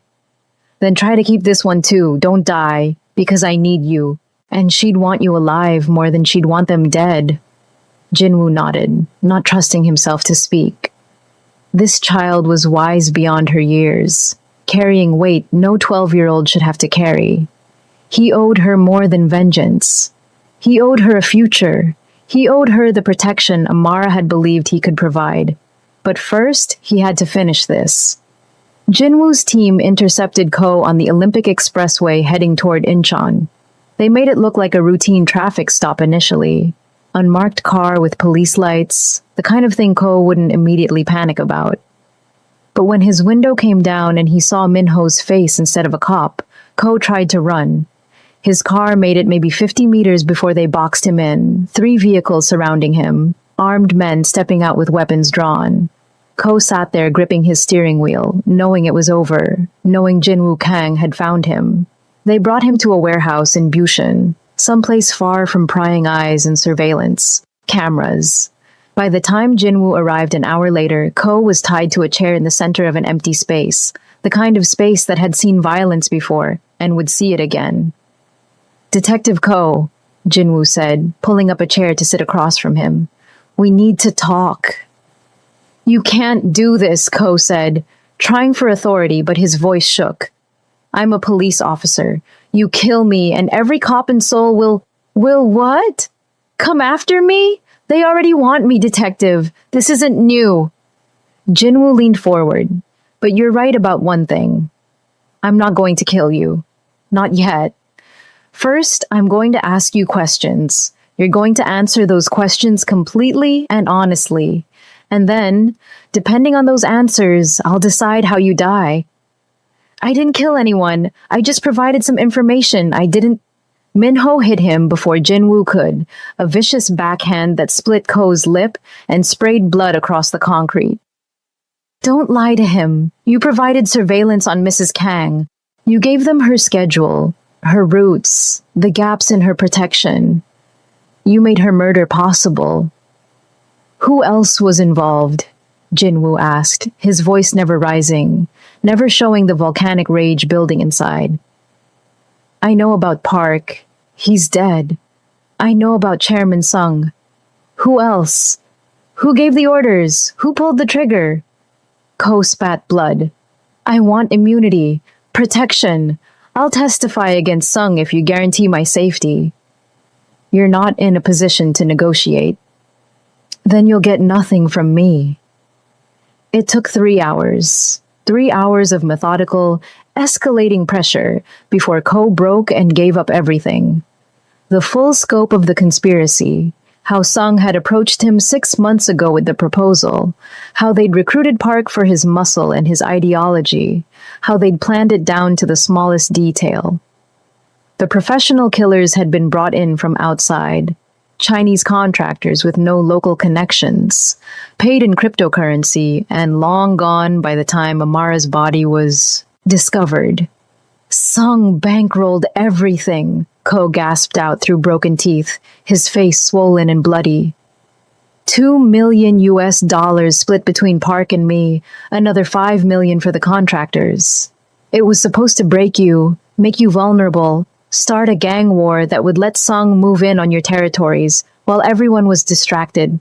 Then try to keep this one too. Don't die, because I need you. And she'd want you alive more than she'd want them dead. Jin-woo nodded, not trusting himself to speak. This child was wise beyond her years, carrying weight no 12-year-old should have to carry. He owed her more than vengeance. He owed her a future. He owed her the protection Amara had believed he could provide. But first, he had to finish this. Jin-woo's team intercepted Ko on the Olympic Expressway heading toward Incheon. They made it look like a routine traffic stop initially. Unmarked car with police lights, the kind of thing Ko wouldn't immediately panic about. But when his window came down and he saw Minho's face instead of a cop, Ko tried to run. His car made it maybe 50 meters before they boxed him in, 3 vehicles surrounding him, armed men stepping out with weapons drawn. Ko sat there gripping his steering wheel, knowing it was over, knowing Jin-woo Kang had found him. They brought him to a warehouse in Busan, someplace far from prying eyes and surveillance, cameras. By the time Jin-woo arrived an hour later, Ko was tied to a chair in the center of an empty space, the kind of space that had seen violence before and would see it again. Detective Ko, Jin-woo said, pulling up a chair to sit across from him. We need to talk. You can't do this, Ko said, trying for authority, but his voice shook. I'm a police officer. You kill me, and every cop in Seoul will what? Come after me? They already want me, detective. This isn't new. Jin-woo leaned forward. But you're right about one thing. I'm not going to kill you. Not yet. First, I'm going to ask you questions. You're going to answer those questions completely and honestly. And then, depending on those answers, I'll decide how you die. I didn't kill anyone. I just provided some information. I didn't. Minho hit him before Jin-woo could, a vicious backhand that split Ko's lip and sprayed blood across the concrete. Don't lie to him. You provided surveillance on Mrs. Kang. You gave them her schedule, her routes, the gaps in her protection. You made her murder possible. Who else was involved? Jin-woo asked, his voice never rising, never showing the volcanic rage building inside. I know about Park. He's dead. I know about Chairman Sung. Who else? Who gave the orders? Who pulled the trigger? Ko spat blood. I want immunity. Protection. I'll testify against Sung if you guarantee my safety. You're not in a position to negotiate. Then you'll get nothing from me. It took 3 hours. 3 hours of methodical, escalating pressure before Ko broke and gave up everything. The full scope of the conspiracy, how Sung had approached him 6 months ago with the proposal, how they'd recruited Park for his muscle and his ideology, how they'd planned it down to the smallest detail. The professional killers had been brought in from outside, Chinese contractors with no local connections, paid in cryptocurrency, and long gone by the time Amara's body was discovered. Sung bankrolled everything, Ko gasped out through broken teeth, his face swollen and bloody. $2 million split between Park and me, another $5 million for the contractors. It was supposed to break you, make you vulnerable, start a gang war that would let Sung move in on your territories while everyone was distracted.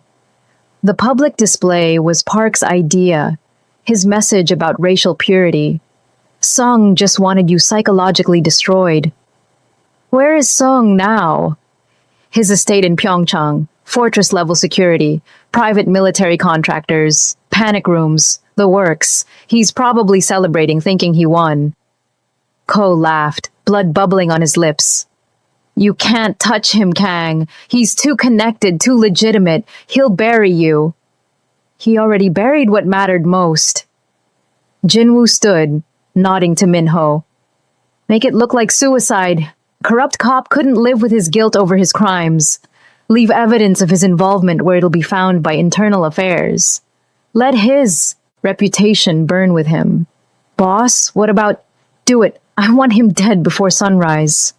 The public display was Park's idea, his message about racial purity. Sung just wanted you psychologically destroyed. Where is Sung now? His estate in Pyeongchang, fortress-level security, private military contractors, panic rooms, the works. He's probably celebrating thinking he won. Ko laughed, blood bubbling on his lips. You can't touch him, Kang. He's too connected, too legitimate. He'll bury you. He already buried what mattered most. Jinwoo stood, nodding to Minho. Make it look like suicide. Corrupt cop couldn't live with his guilt over his crimes. Leave evidence of his involvement where it'll be found by internal affairs. Let his reputation burn with him. Boss, what about... Do it. I want him dead before sunrise.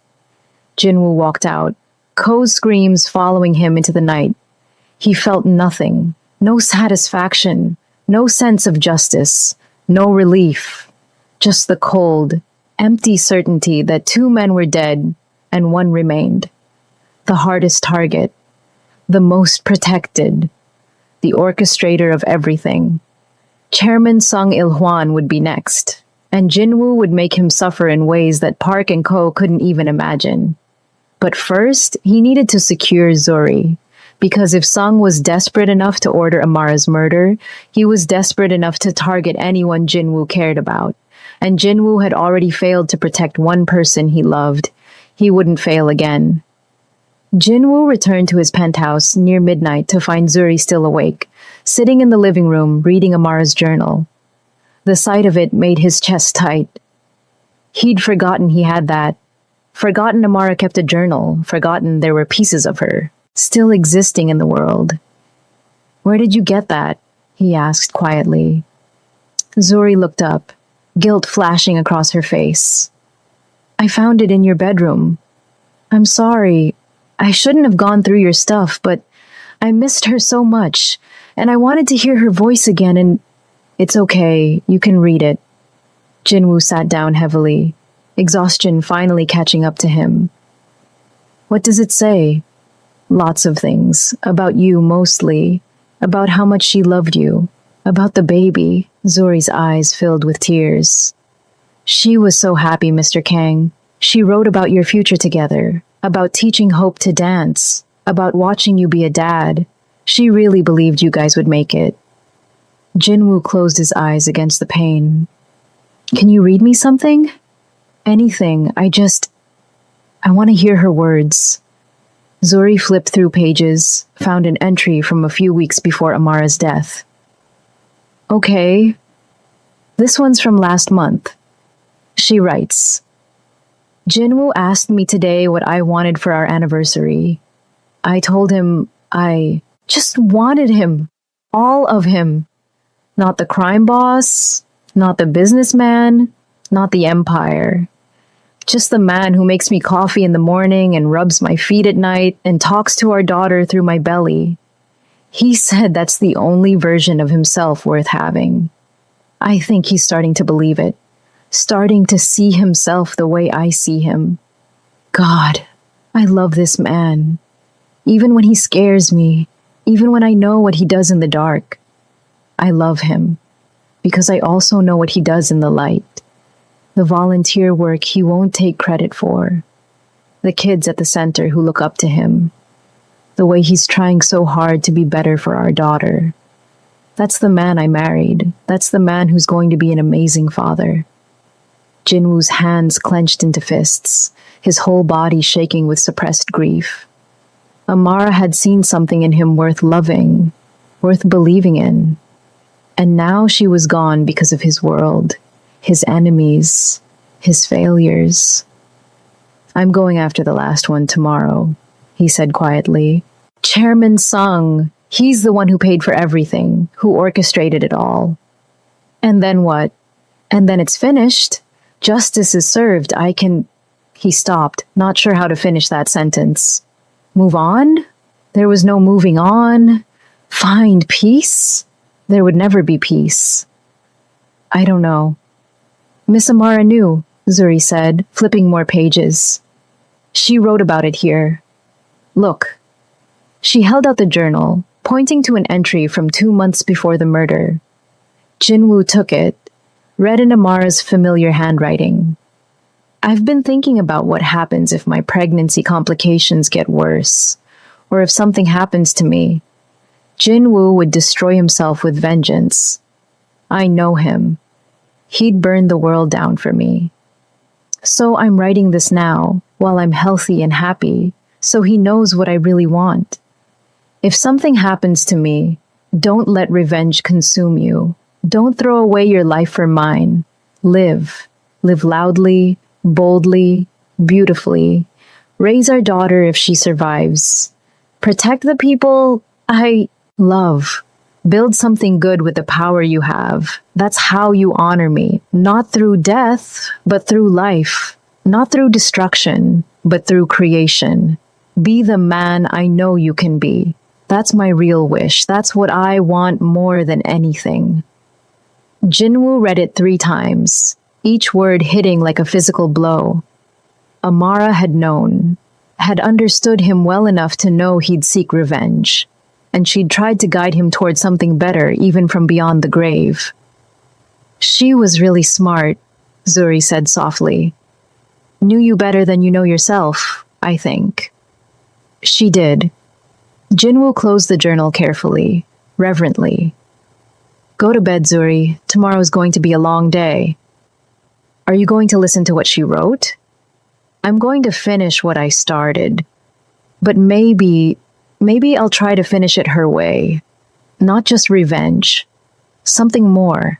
Jinwoo walked out, Ko's screams following him into the night. He felt nothing, no satisfaction, no sense of justice, no relief. Just the cold, empty certainty that 2 men were dead and 1 remained. The hardest target, the most protected, the orchestrator of everything. Chairman Sung Il-hwan would be next, and Jinwoo would make him suffer in ways that Park and Ko couldn't even imagine. But first, he needed to secure Zuri, because if Sung was desperate enough to order Amara's murder, he was desperate enough to target anyone Jinwoo cared about. And Jinwoo had already failed to protect one person he loved. He wouldn't fail again. Jinwoo returned to his penthouse near midnight to find Zuri still awake, sitting in the living room reading Amara's journal. The sight of it made his chest tight. He'd forgotten he had that. Forgotten Amara kept a journal, forgotten there were pieces of her, still existing in the world. Where did you get that? He asked quietly. Zuri looked up, guilt flashing across her face. I found it in your bedroom. I'm sorry. I shouldn't have gone through your stuff, but I missed her so much, and I wanted to hear her voice again, and it's okay, you can read it. Jinwoo sat down heavily, exhaustion finally catching up to him. What does it say? Lots of things. About you mostly. About how much she loved you. About the baby. Zuri's eyes filled with tears. She was so happy, Mr. Kang. She wrote about your future together. About teaching Hope to dance. About watching you be a dad. She really believed you guys would make it. Jinwoo closed his eyes against the pain. Can you read me something? Anything. I want to hear her words. Zuri flipped through pages, found an entry from a few weeks before Amara's death. Okay. This one's from last month. She writes, Jinwoo asked me today what I wanted for our anniversary. I told him I just wanted him. All of him. Not the crime boss, not the businessman, not the empire. Just the man who makes me coffee in the morning and rubs my feet at night and talks to our daughter through my belly. He said that's the only version of himself worth having. I think he's starting to believe it, starting to see himself the way I see him. God, I love this man. Even when he scares me, even when I know what he does in the dark. I love him because I also know what he does in the light. The volunteer work he won't take credit for. The kids at the center who look up to him. The way he's trying so hard to be better for our daughter. That's the man I married. That's the man who's going to be an amazing father. Jinwoo's hands clenched into fists, his whole body shaking with suppressed grief. Amara had seen something in him worth loving, worth believing in. And now she was gone because of his world, his enemies, his failures. I'm going after the last one tomorrow, he said quietly. Chairman Sung, he's the one who paid for everything, who orchestrated it all. And then what? And then it's finished. Justice is served. He stopped, not sure how to finish that sentence. Move on? There was no moving on. Find peace? There would never be peace. I don't know. Miss Amara knew, Zuri said, flipping more pages. She wrote about it here. Look. She held out the journal, pointing to an entry from 2 months before the murder. Jinwoo took it, read in Amara's familiar handwriting. I've been thinking about what happens if my pregnancy complications get worse, or if something happens to me. Jinwoo would destroy himself with vengeance. I know him. He'd burn the world down for me. So I'm writing this now, while I'm healthy and happy, so he knows what I really want. If something happens to me, don't let revenge consume you. Don't throw away your life for mine. Live. Live loudly, boldly, beautifully. Raise our daughter if she survives. Protect the people I love. Build something good with the power you have. That's how you honor me. Not through death, but through life. Not through destruction, but through creation. Be the man I know you can be. That's my real wish. That's what I want more than anything. Jinwoo read it 3 times, each word hitting like a physical blow. Amara had known, had understood him well enough to know he'd seek revenge, and she'd tried to guide him toward something better even from beyond the grave. She was really smart, Zuri said softly. Knew you better than you know yourself, I think. She did. Jinwoo closed the journal carefully, reverently. Go to bed, Zuri. Tomorrow's going to be a long day. Are you going to listen to what she wrote? I'm going to finish what I started. But maybe I'll try to finish it her way. Not just revenge. Something more.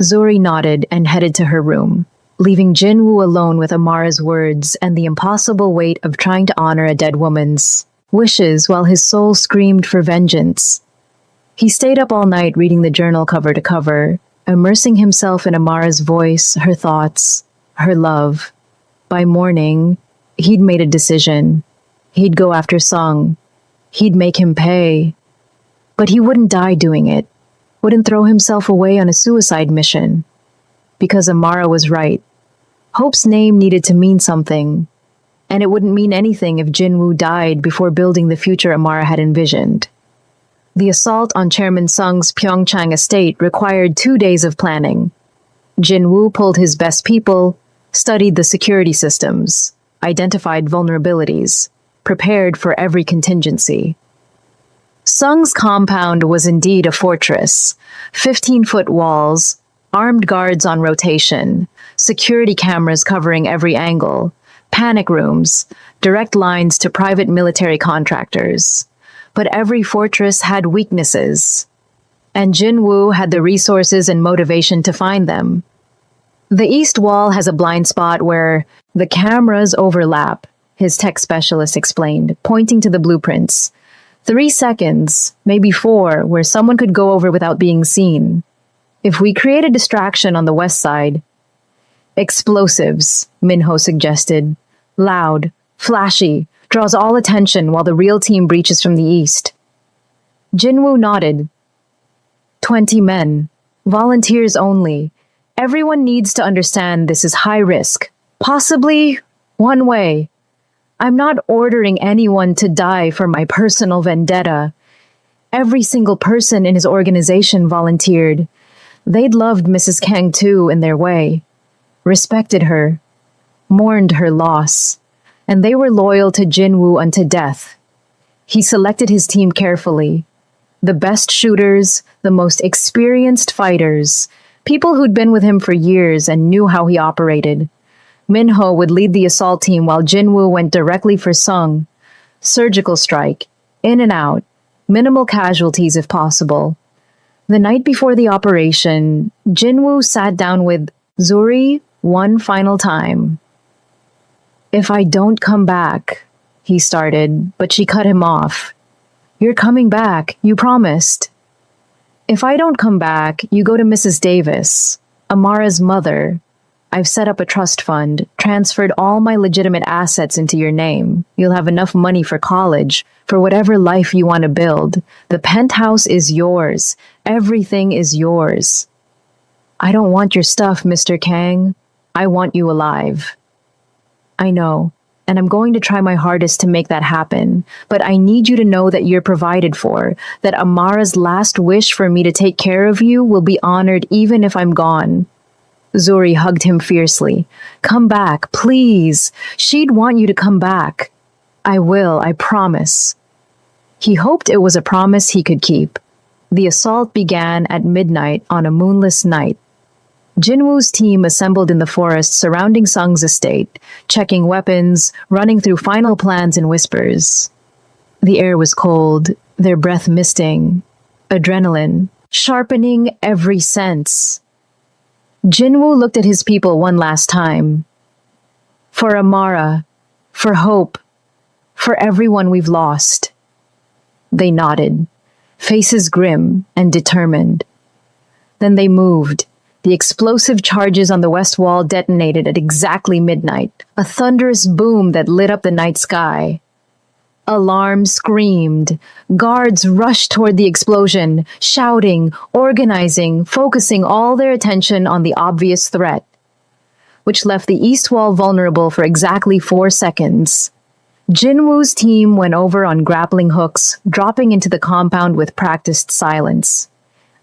Zuri nodded and headed to her room, leaving Jinwoo alone with Amara's words and the impossible weight of trying to honor a dead woman's wishes while his soul screamed for vengeance. He stayed up all night reading the journal cover to cover, immersing himself in Amara's voice, her thoughts, her love. By morning, he'd made a decision. He'd go after Sung. He'd make him pay. But he wouldn't die doing it, wouldn't throw himself away on a suicide mission. Because Amara was right. Hope's name needed to mean something, and it wouldn't mean anything if Jinwoo died before building the future Amara had envisioned. The assault on Chairman Sung's Pyeongchang estate required 2 days of planning. Jinwoo pulled his best people, studied the security systems, identified vulnerabilities, prepared for every contingency. Sung's compound was indeed a fortress. 15-foot walls, armed guards on rotation, security cameras covering every angle, panic rooms, direct lines to private military contractors. But every fortress had weaknesses, and Jinwoo had the resources and motivation to find them. The east wall has a blind spot where the cameras overlap, his tech specialist explained, pointing to the blueprints. 3 seconds, maybe 4, where someone could go over without being seen. If we create a distraction on the west side... Explosives, Minho suggested. Loud, flashy, draws all attention while the real team breaches from the east. Jinwoo nodded. 20 men. Volunteers only. Everyone needs to understand this is high risk. Possibly one way. I'm not ordering anyone to die for my personal vendetta. Every single person in his organization volunteered. They'd loved Mrs. Kang too in their way, respected her, mourned her loss, and they were loyal to Jinwoo unto death. He selected his team carefully. The best shooters, the most experienced fighters, people who'd been with him for years and knew how he operated. Minho would lead the assault team while Jinwoo went directly for Sung. Surgical strike, in and out, minimal casualties if possible. The night before the operation, Jinwoo sat down with Zuri one final time. "If I don't come back," he started, but she cut him off. "You're coming back, you promised." "If I don't come back, you go to Mrs. Davis, Amara's mother. I've set up a trust fund, transferred all my legitimate assets into your name. You'll have enough money for college, for whatever life you want to build. The penthouse is yours. Everything is yours." "I don't want your stuff, Mr. Kang. I want you alive." "I know, and I'm going to try my hardest to make that happen, but I need you to know that you're provided for, that Amara's last wish for me to take care of you will be honored even if I'm gone." Zuri hugged him fiercely. "Come back, please. She'd want you to come back." "I will, I promise." He hoped it was a promise he could keep. The assault began at midnight on a moonless night. Jinwoo's team assembled in the forest surrounding Sung's estate, checking weapons, running through final plans in whispers. The air was cold, their breath misting, adrenaline sharpening every sense. Jinwoo looked at his people one last time. "For Amara, for hope, for everyone we've lost." They nodded, faces grim and determined. Then they moved. The explosive charges on the west wall detonated at exactly midnight, a thunderous boom that lit up the night sky. Alarms screamed. Guards rushed toward the explosion, shouting, organizing, focusing all their attention on the obvious threat, which left the east wall vulnerable for exactly 4 seconds. Jinwoo's team went over on grappling hooks, dropping into the compound with practiced silence.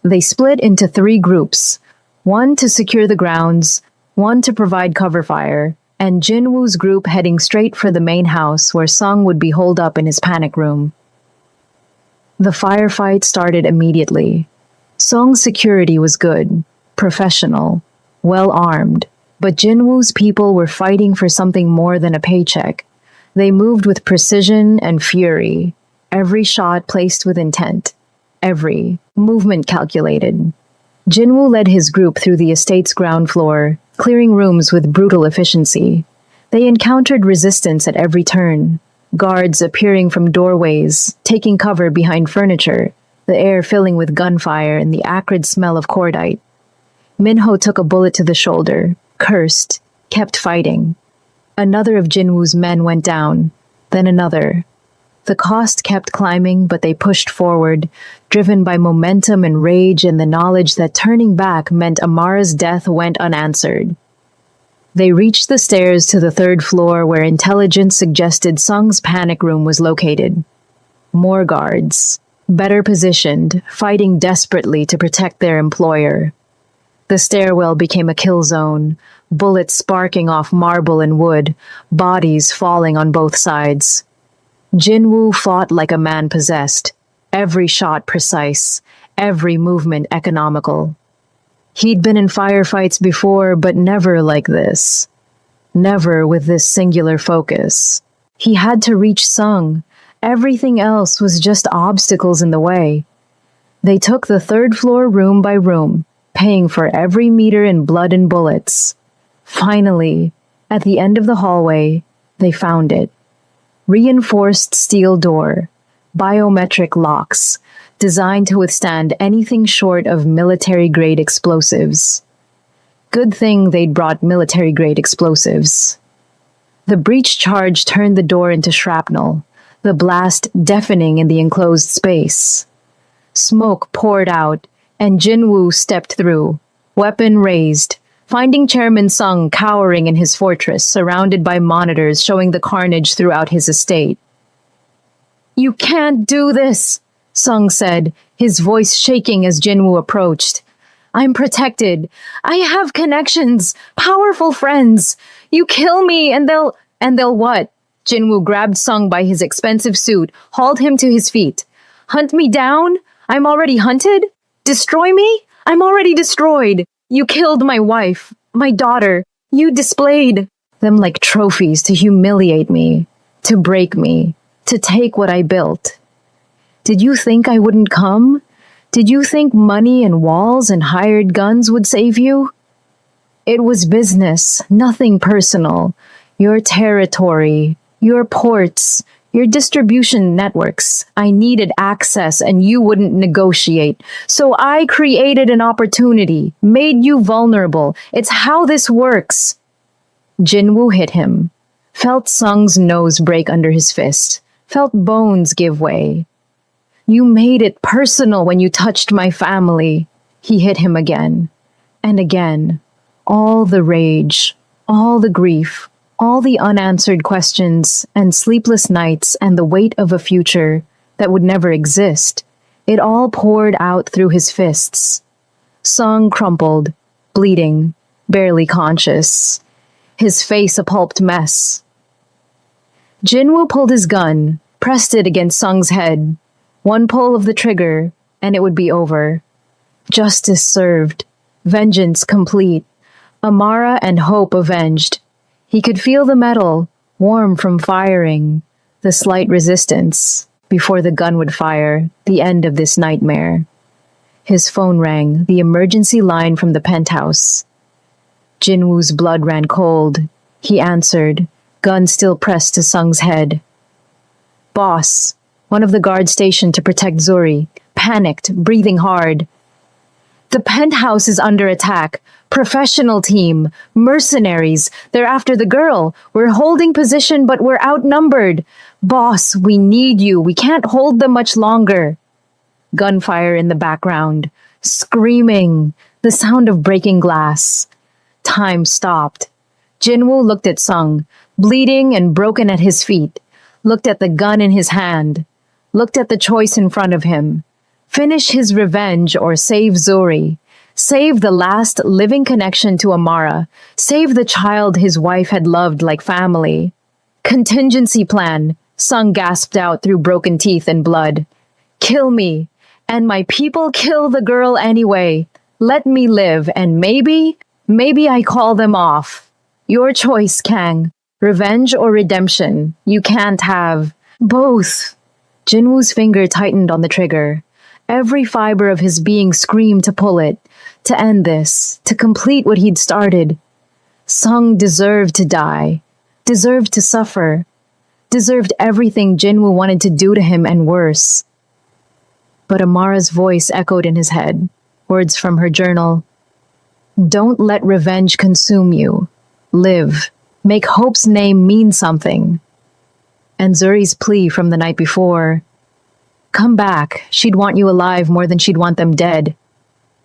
They split into 3 groups, one to secure the grounds, one to provide cover fire, and Jinwoo's group heading straight for the main house where Sung would be holed up in his panic room. The firefight started immediately. Sung's security was good, professional, well-armed, but Jinwoo's people were fighting for something more than a paycheck. They moved with precision and fury, every shot placed with intent, every movement calculated. Jinwoo led his group through the estate's ground floor, clearing rooms with brutal efficiency. They encountered resistance at every turn, guards appearing from doorways, taking cover behind furniture, the air filling with gunfire and the acrid smell of cordite. Minho took a bullet to the shoulder, cursed, kept fighting. Another of Jinwoo's men went down, then another. The cost kept climbing, but they pushed forward, driven by momentum and rage and the knowledge that turning back meant Amara's death went unanswered. They reached the stairs to the 3rd floor where intelligence suggested Sung's panic room was located. More guards, better positioned, fighting desperately to protect their employer. The stairwell became a kill zone, bullets sparking off marble and wood, bodies falling on both sides. Jinwoo fought like a man possessed, every shot precise, every movement economical. He'd been in firefights before, but never like this. Never with this singular focus. He had to reach Sung. Everything else was just obstacles in the way. They took the 3rd floor room by room, paying for every meter in blood and bullets. Finally, at the end of the hallway, they found it. Reinforced steel door, biometric locks, designed to withstand anything short of military-grade explosives. Good thing they'd brought military-grade explosives. The breach charge turned the door into shrapnel, the blast deafening in the enclosed space. Smoke poured out, and Jinwoo stepped through, weapon raised, finding Chairman Sung cowering in his fortress, surrounded by monitors showing the carnage throughout his estate. "You can't do this!" Sung said, his voice shaking as Jinwoo approached. I'm protected. I have connections, powerful friends. You kill me and they'll what? Jinwoo grabbed Sung by his expensive suit, hauled him to his feet. Hunt me down? I'm already hunted? Destroy me? I'm already destroyed. You killed my wife, my daughter. You displayed them like trophies to humiliate me, to break me, to take what I built. Did you think I wouldn't come? Did you think money and walls and hired guns would save you? It was business, nothing personal. Your territory, your ports, your distribution networks. I needed access and you wouldn't negotiate. So I created an opportunity, made you vulnerable. It's how this works. Jinwoo hit him, felt Sung's nose break under his fist, felt bones give way. You made it personal when you touched my family. He hit him again and again. All the rage, all the grief, all the unanswered questions and sleepless nights and the weight of a future that would never exist. It all poured out through his fists. Sung crumpled, bleeding, barely conscious. His face a pulped mess. Jinwoo pulled his gun, pressed it against Sung's head. One pull of the trigger, and it would be over. Justice served. Vengeance complete. Amara and hope avenged. He could feel the metal, warm from firing, the slight resistance, before the gun would fire, the end of this nightmare. His phone rang, the emergency line from the penthouse. Jinwoo's blood ran cold. He answered, gun still pressed to Sung's head. Boss, one of the guards stationed to protect Zuri, panicked, breathing hard. The penthouse is under attack. Professional team, mercenaries, they're after the girl. We're holding position, but we're outnumbered. Boss, we need you. We can't hold them much longer. Gunfire in the background. Screaming. The sound of breaking glass. Time stopped. Jinwoo looked at Sung, bleeding and broken at his feet. Looked at the gun in his hand. Looked at the choice in front of him. Finish his revenge or save Zuri. Save the last living connection to Amara. Save the child his wife had loved like family. Contingency plan, Sung gasped out through broken teeth and blood. Kill me, and my people kill the girl anyway. Let me live, and maybe I call them off. Your choice, Kang. Revenge or redemption. You can't have both. Jinwoo's finger tightened on the trigger. Every fiber of his being screamed to pull it, to end this, to complete what he'd started. Sung deserved to die, deserved to suffer, deserved everything Jinwoo wanted to do to him and worse. But Amara's voice echoed in his head, words from her journal. Don't let revenge consume you. Live. Make Hope's name mean something. And Zuri's plea from the night before. Come back. She'd want you alive more than she'd want them dead.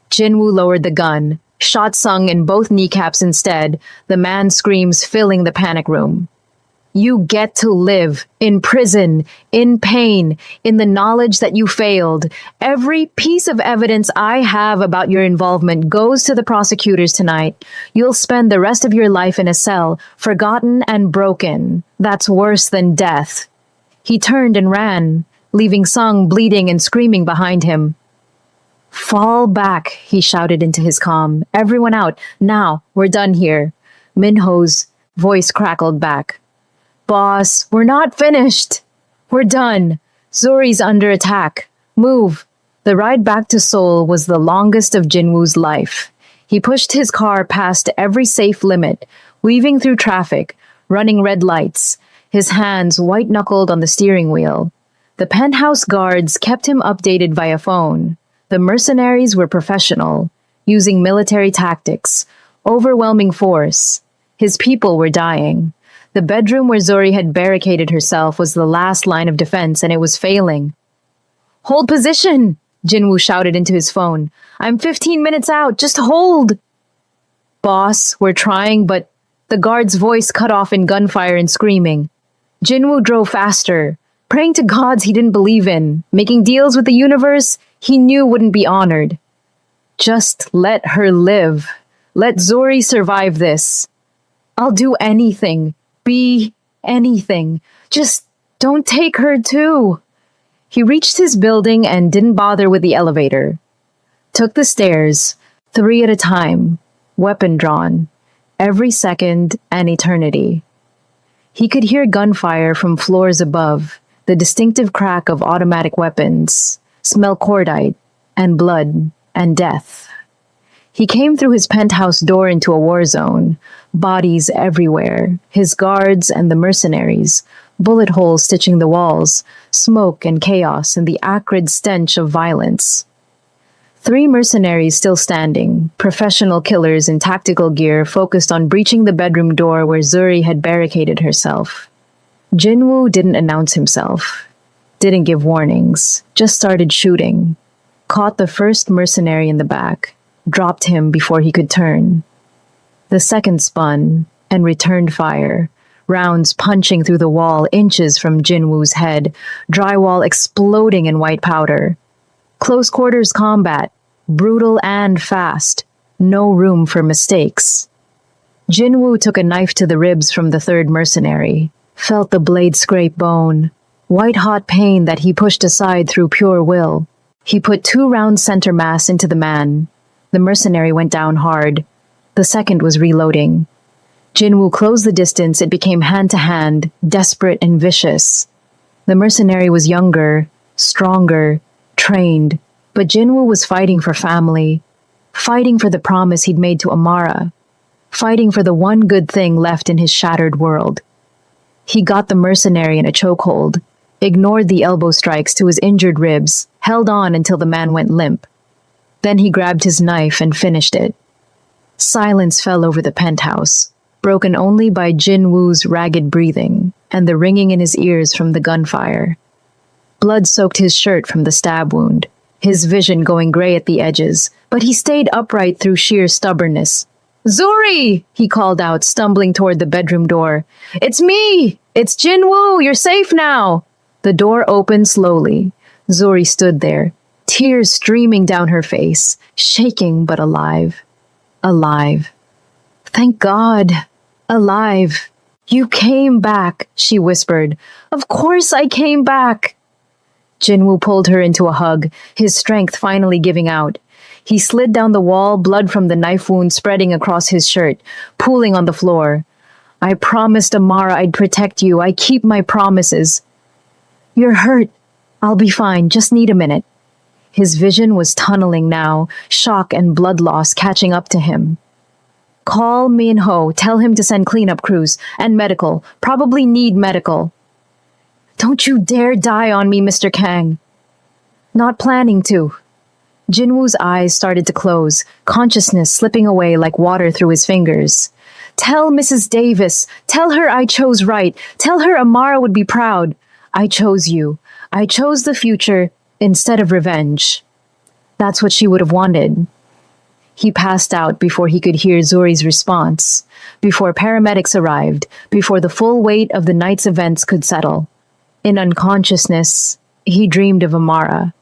Jinwoo lowered the gun, shot Sung in both kneecaps instead, the man's screams filling the panic room. You get to live, in prison, in pain, in the knowledge that you failed. Every piece of evidence I have about your involvement goes to the prosecutors tonight. You'll spend the rest of your life in a cell, forgotten and broken. That's worse than death. He turned and ran, leaving Sung bleeding and screaming behind him. Fall back, he shouted into his comm. Everyone out, now, we're done here. Minho's voice crackled back. Boss, we're not finished. We're done. Zuri's under attack. Move. The ride back to Seoul was the longest of Jinwoo's life. He pushed his car past every safe limit, weaving through traffic, running red lights, his hands white-knuckled on the steering wheel. The penthouse guards kept him updated via phone. The mercenaries were professional, using military tactics, overwhelming force. His people were dying. The bedroom where Zuri had barricaded herself was the last line of defense, and it was failing. Hold position, Jinwoo shouted into his phone. I'm 15 minutes out, just hold. Boss, we're trying, but the guard's voice cut off in gunfire and screaming. Jinwoo drove faster. praying to gods he didn't believe in, making deals with the universe he knew wouldn't be honored. Just let her live. Let Zori survive this. I'll do anything, be anything. Just don't take her too. He reached his building and didn't bother with the elevator. Took the stairs, 3 at a time, weapon drawn, every second an eternity. He could hear gunfire from floors above, the distinctive crack of automatic weapons, smell cordite, and blood, and death. He came through his penthouse door into a war zone, bodies everywhere, his guards and the mercenaries, bullet holes stitching the walls, smoke and chaos and the acrid stench of violence. 3 mercenaries still standing, professional killers in tactical gear focused on breaching the bedroom door where Zuri had barricaded herself. Jinwoo didn't announce himself, didn't give warnings, just started shooting. Caught the first mercenary in the back, dropped him before he could turn. The second spun and returned fire, rounds punching through the wall inches from Jinwoo's head, drywall exploding in white powder. Close quarters combat, brutal and fast, no room for mistakes. Jinwoo took a knife to the ribs from the third mercenary, felt the blade scrape bone, white-hot pain that he pushed aside through pure will. He put 2 rounds center mass into the man. The mercenary went down hard. The second was reloading. Jinwoo closed the distance. It became hand-to-hand, desperate and vicious. The mercenary was younger, stronger, trained, but Jinwoo was fighting for family, fighting for the promise he'd made to Amara, fighting for the one good thing left in his shattered world. He got the mercenary in a chokehold, ignored the elbow strikes to his injured ribs, held on until the man went limp. Then he grabbed his knife and finished it. Silence fell over the penthouse, broken only by Jinwoo's ragged breathing and the ringing in his ears from the gunfire. Blood soaked his shirt from the stab wound, his vision going gray at the edges, but he stayed upright through sheer stubbornness. "Zuri!" he called out, stumbling toward the bedroom door. "It's me! It's Jinwoo! You're safe now!" The door opened slowly. Zuri stood there, tears streaming down her face, shaking but alive. Alive. "Thank God. Alive. You came back," she whispered. "Of course I came back." Jinwoo pulled her into a hug, his strength finally giving out. He slid down the wall, blood from the knife wound spreading across his shirt, pooling on the floor. "I promised Amara I'd protect you. I keep my promises." "You're hurt. I'll be fine. Just need a minute." His vision was tunneling now, shock and blood loss catching up to him. "Call Minho. Tell him to send cleanup crews. And medical. Probably need medical." "Don't you dare die on me, Mr. Kang." "Not planning to." Jinwoo's eyes started to close, consciousness slipping away like water through his fingers. "Tell Mrs. Davis. Tell her I chose right. Tell her Amara would be proud. I chose you. I chose the future instead of revenge." That's what she would have wanted. He passed out before he could hear Zuri's response, before paramedics arrived, before the full weight of the night's events could settle. In unconsciousness, he dreamed of Amara.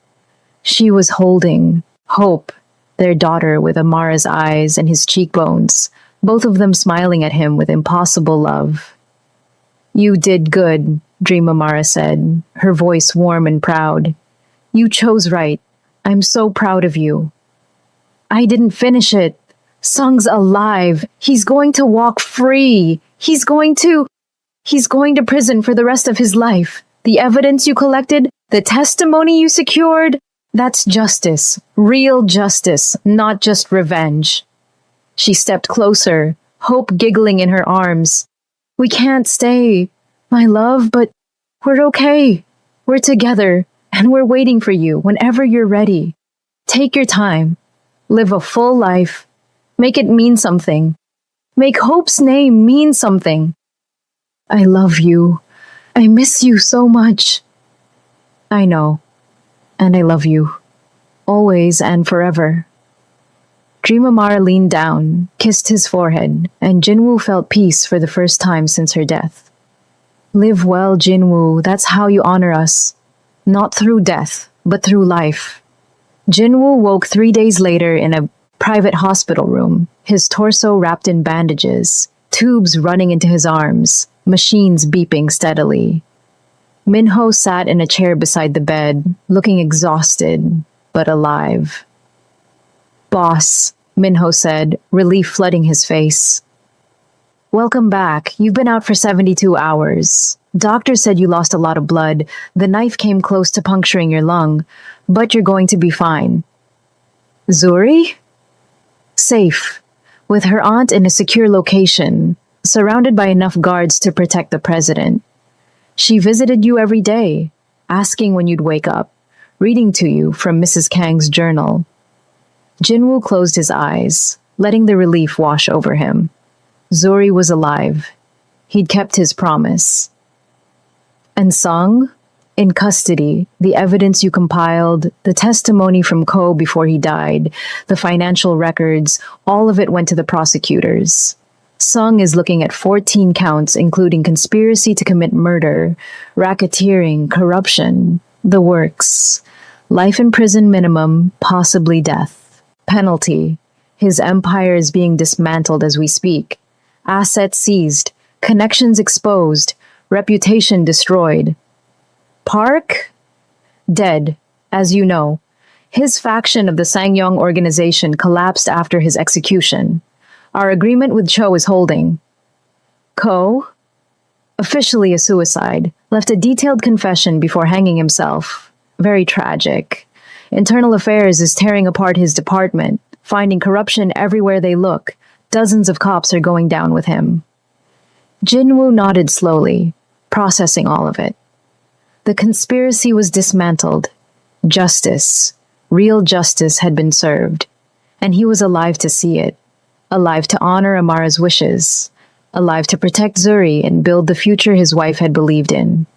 She was holding Hope, their daughter, with Amara's eyes and his cheekbones, both of them smiling at him with impossible love. "You did good," Dream Amara said, her voice warm and proud. "You chose right. I'm so proud of you." "I didn't finish it. Sung's alive. He's going to walk free. He's going to prison for the rest of his life. The evidence you collected, the testimony you secured, that's justice. Real justice, not just revenge." She stepped closer, Hope giggling in her arms. "We can't stay, my love, but we're okay. We're together, and we're waiting for you whenever you're ready. Take your time. Live a full life. Make it mean something. Make Hope's name mean something. I love you. I miss you so much." "I know. And I love you. Always and forever." Dream Amara leaned down, kissed his forehead, and Jinwoo felt peace for the first time since her death. Live well, Jinwoo. That's how you honor us. Not through death, but through life. Jinwoo woke 3 days later in a private hospital room, his torso wrapped in bandages, tubes running into his arms, machines beeping steadily. Minho sat in a chair beside the bed, looking exhausted, but alive. Boss, Minho said, relief flooding his face. Welcome back. You've been out for 72 hours. Doctor said you lost a lot of blood. The knife came close to puncturing your lung, but you're going to be fine. Zuri? Safe, with her aunt in a secure location, surrounded by enough guards to protect the president. She visited you every day, asking when you'd wake up, reading to you from Mrs. Kang's journal. Jinwoo closed his eyes, letting the relief wash over him. Zuri was alive. He'd kept his promise. And Sung? In custody, the evidence you compiled, the testimony from Ko before he died, the financial records, all of it went to the prosecutors. Sung is looking at 14 counts, including conspiracy to commit murder, racketeering, corruption, the works. Life in prison minimum, possibly death. Penalty. His empire is being dismantled as we speak. Assets seized, connections exposed, reputation destroyed. Park? Dead, as you know. His faction of the Sangyong organization collapsed after his execution. Our agreement with Cho is holding. Ko? Officially a suicide, left a detailed confession before hanging himself. Very tragic. Internal Affairs is tearing apart his department, finding corruption everywhere they look. Dozens of cops are going down with him. Jinwoo nodded slowly, processing all of it. The conspiracy was dismantled. Justice, real justice had been served. And he was alive to see it. Alive to honor Amara's wishes. Alive to protect Zuri and build the future his wife had believed in.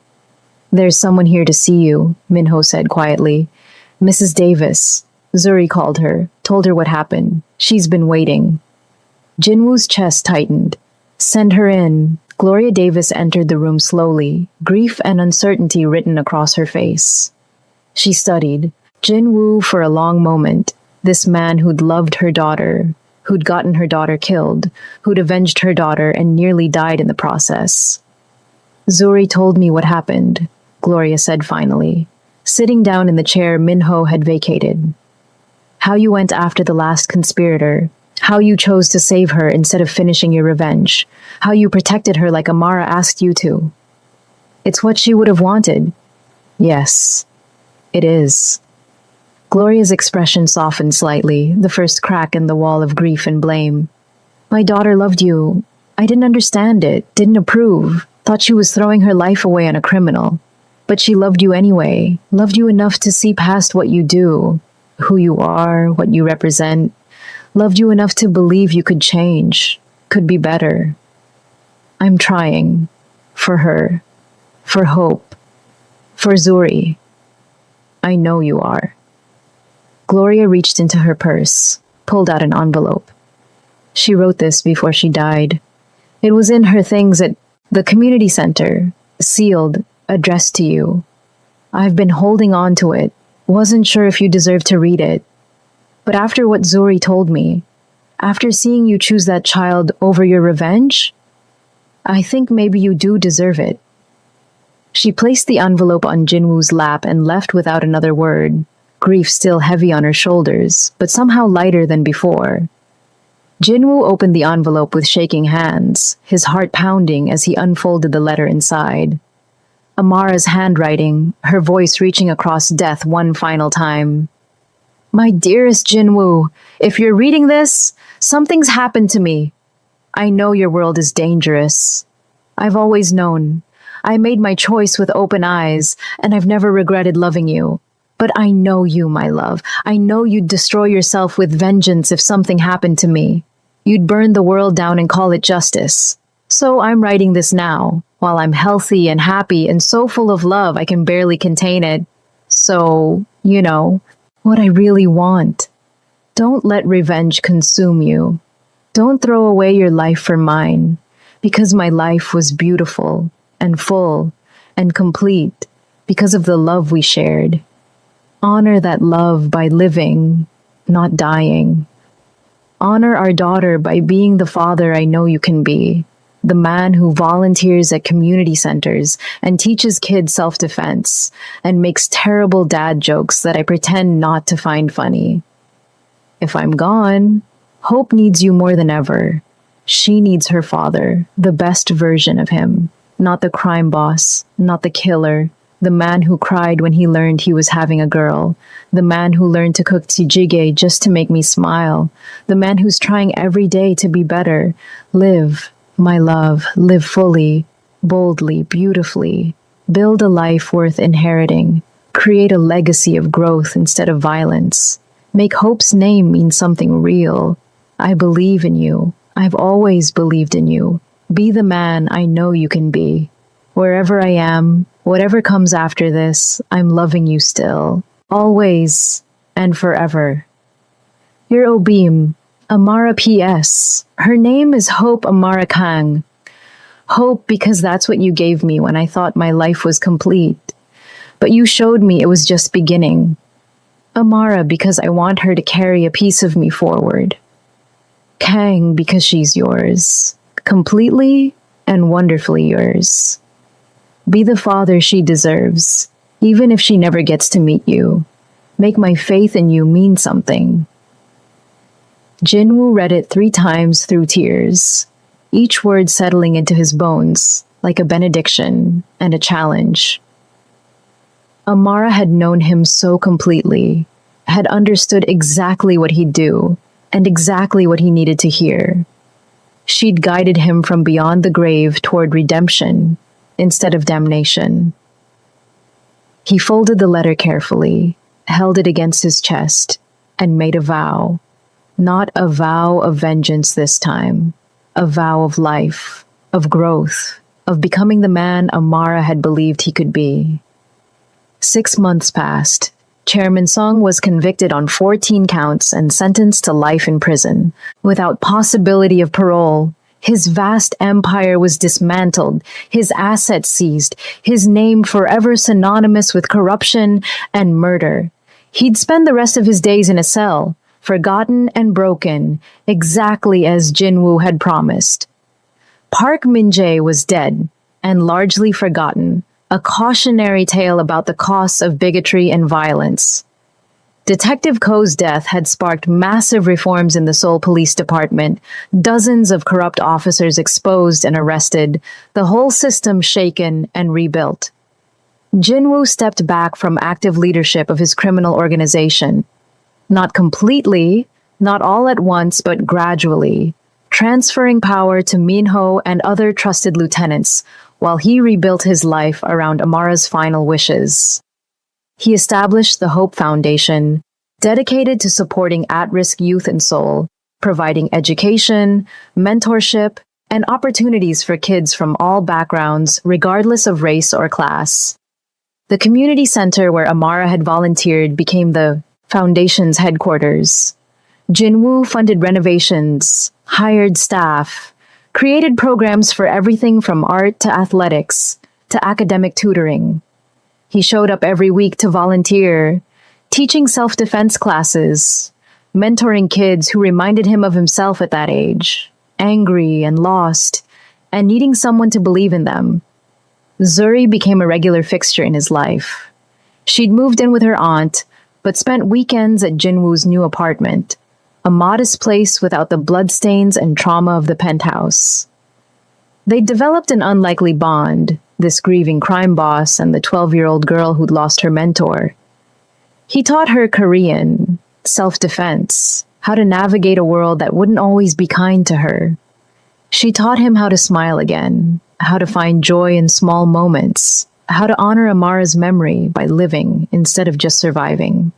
There's someone here to see you, Minho said quietly. Mrs. Davis. Zuri called her, told her what happened. She's been waiting. Jinwoo's chest tightened. Send her in. Gloria Davis entered the room slowly, grief and uncertainty written across her face. She studied Jinwoo for a long moment, this man who'd loved her daughter, who'd gotten her daughter killed, who'd avenged her daughter and nearly died in the process. Zuri told me what happened, Gloria said finally, sitting down in the chair Minho had vacated. How you went after the last conspirator, how you chose to save her instead of finishing your revenge. How you protected her like Amara asked you to. It's what she would have wanted. Yes, it is. Gloria's expression softened slightly, the first crack in the wall of grief and blame. My daughter loved you. I didn't understand it, didn't approve, thought she was throwing her life away on a criminal. But she loved you anyway, loved you enough to see past what you do, who you are, what you represent. Loved you enough to believe you could change, could be better. I'm trying. For her. For hope. For Zuri. I know you are. Gloria reached into her purse, pulled out an envelope. She wrote this before she died. It was in her things at the community center, sealed, addressed to you. I've been holding on to it, wasn't sure if you deserved to read it. But after what Zuri told me, after seeing you choose that child over your revenge, I think maybe you do deserve it. She placed the envelope on Jinwoo's lap and left without another word, grief still heavy on her shoulders, but somehow lighter than before. Jinwoo opened the envelope with shaking hands, his heart pounding as he unfolded the letter inside. Amara's handwriting, her voice reaching across death one final time. My dearest Jinwoo, if you're reading this, something's happened to me. I know your world is dangerous. I've always known. I made my choice with open eyes, and I've never regretted loving you. But I know you, my love. I know you'd destroy yourself with vengeance if something happened to me. You'd burn the world down and call it justice. So I'm writing this now, while I'm healthy and happy and so full of love I can barely contain it. So, what I really want. Don't let revenge consume you. Don't throw away your life for mine, because my life was beautiful. and full and complete because of the love we shared. Honor that love by living, not dying. Honor our daughter by being the father I know you can be, the man who volunteers at community centers and teaches kids self-defense and makes terrible dad jokes that I pretend not to find funny. If I'm gone, Hope needs you more than ever. She needs her father, the best version of him, not the crime boss, not the killer, the man who cried when he learned he was having a girl, the man who learned to cook tjige just to make me smile, the man who's trying every day to be better. Live, my love, live fully, boldly, beautifully. Build a life worth inheriting. Create a legacy of growth instead of violence. Make Hope's name mean something real. I believe in you. I've always believed in you. Be the man I know you can be. Wherever I am, whatever comes after this, I'm loving you still. Always and forever. Your Obim, Amara P.S. Her name is Hope Amara Kang. Hope because that's what you gave me when I thought my life was complete. But you showed me it was just beginning. Amara because I want her to carry a piece of me forward. Kang because she's yours. Completely and wonderfully yours. Be the father she deserves, even if she never gets to meet you. Make my faith in you mean something. Jinwoo read it 3 times through tears, each word settling into his bones like a benediction and a challenge. Amara had known him so completely, had understood exactly what he'd do and exactly what he needed to hear. She'd guided him from beyond the grave toward redemption instead of damnation. He folded the letter carefully, held it against his chest, and made a vow. Not a vow of vengeance this time, a vow of life, of growth, of becoming the man Amara had believed he could be. 6 months passed. Chairman Song was convicted on 14 counts and sentenced to life in prison, without possibility of parole. His vast empire was dismantled, his assets seized, his name forever synonymous with corruption and murder. He'd spend the rest of his days in a cell, forgotten and broken, exactly as Jinwoo had promised. Park Min-jae was dead and largely forgotten, a cautionary tale about the costs of bigotry and violence. Detective Ko's death had sparked massive reforms in the Seoul Police Department, dozens of corrupt officers exposed and arrested, the whole system shaken and rebuilt. Jinwoo stepped back from active leadership of his criminal organization. Not completely, not all at once, but gradually, transferring power to Minho and other trusted lieutenants, while he rebuilt his life around Amara's final wishes. He established the Hope Foundation, dedicated to supporting at-risk youth in Seoul, providing education, mentorship, and opportunities for kids from all backgrounds, regardless of race or class. The community center where Amara had volunteered became the foundation's headquarters. Jinwoo funded renovations, hired staff, created programs for everything from art to athletics to academic tutoring. He showed up every week to volunteer, teaching self-defense classes, mentoring kids who reminded him of himself at that age, angry and lost, and needing someone to believe in them. Zuri became a regular fixture in his life. She'd moved in with her aunt, but spent weekends at Jinwoo's new apartment, a modest place without the bloodstains and trauma of the penthouse. They developed an unlikely bond, this grieving crime boss and the 12-year-old girl who'd lost her mentor. He taught her Korean, self-defense, how to navigate a world that wouldn't always be kind to her. She taught him how to smile again, how to find joy in small moments, how to honor Amara's memory by living instead of just surviving.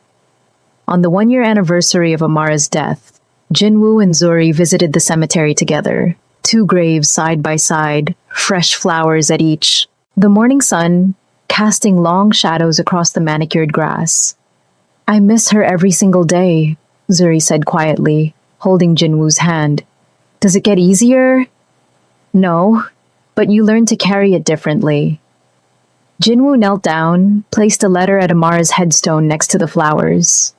On the 1-year anniversary of Amara's death, Jinwoo and Zuri visited the cemetery together, 2 graves side by side, fresh flowers at each, the morning sun casting long shadows across the manicured grass. I miss her every single day, Zuri said quietly, holding Jinwoo's hand. Does it get easier? No, but you learn to carry it differently. Jinwoo knelt down, placed a letter at Amara's headstone next to the flowers.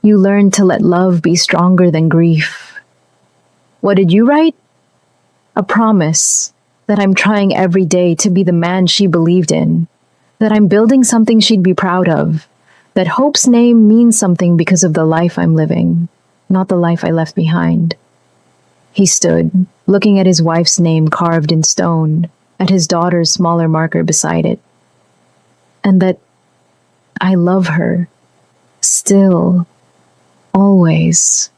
You learn to let love be stronger than grief. What did you write? A promise that I'm trying every day to be the man she believed in, that I'm building something she'd be proud of, that Hope's name means something because of the life I'm living, not the life I left behind. He stood, looking at his wife's name carved in stone, at his daughter's smaller marker beside it. And that I love her, still, always,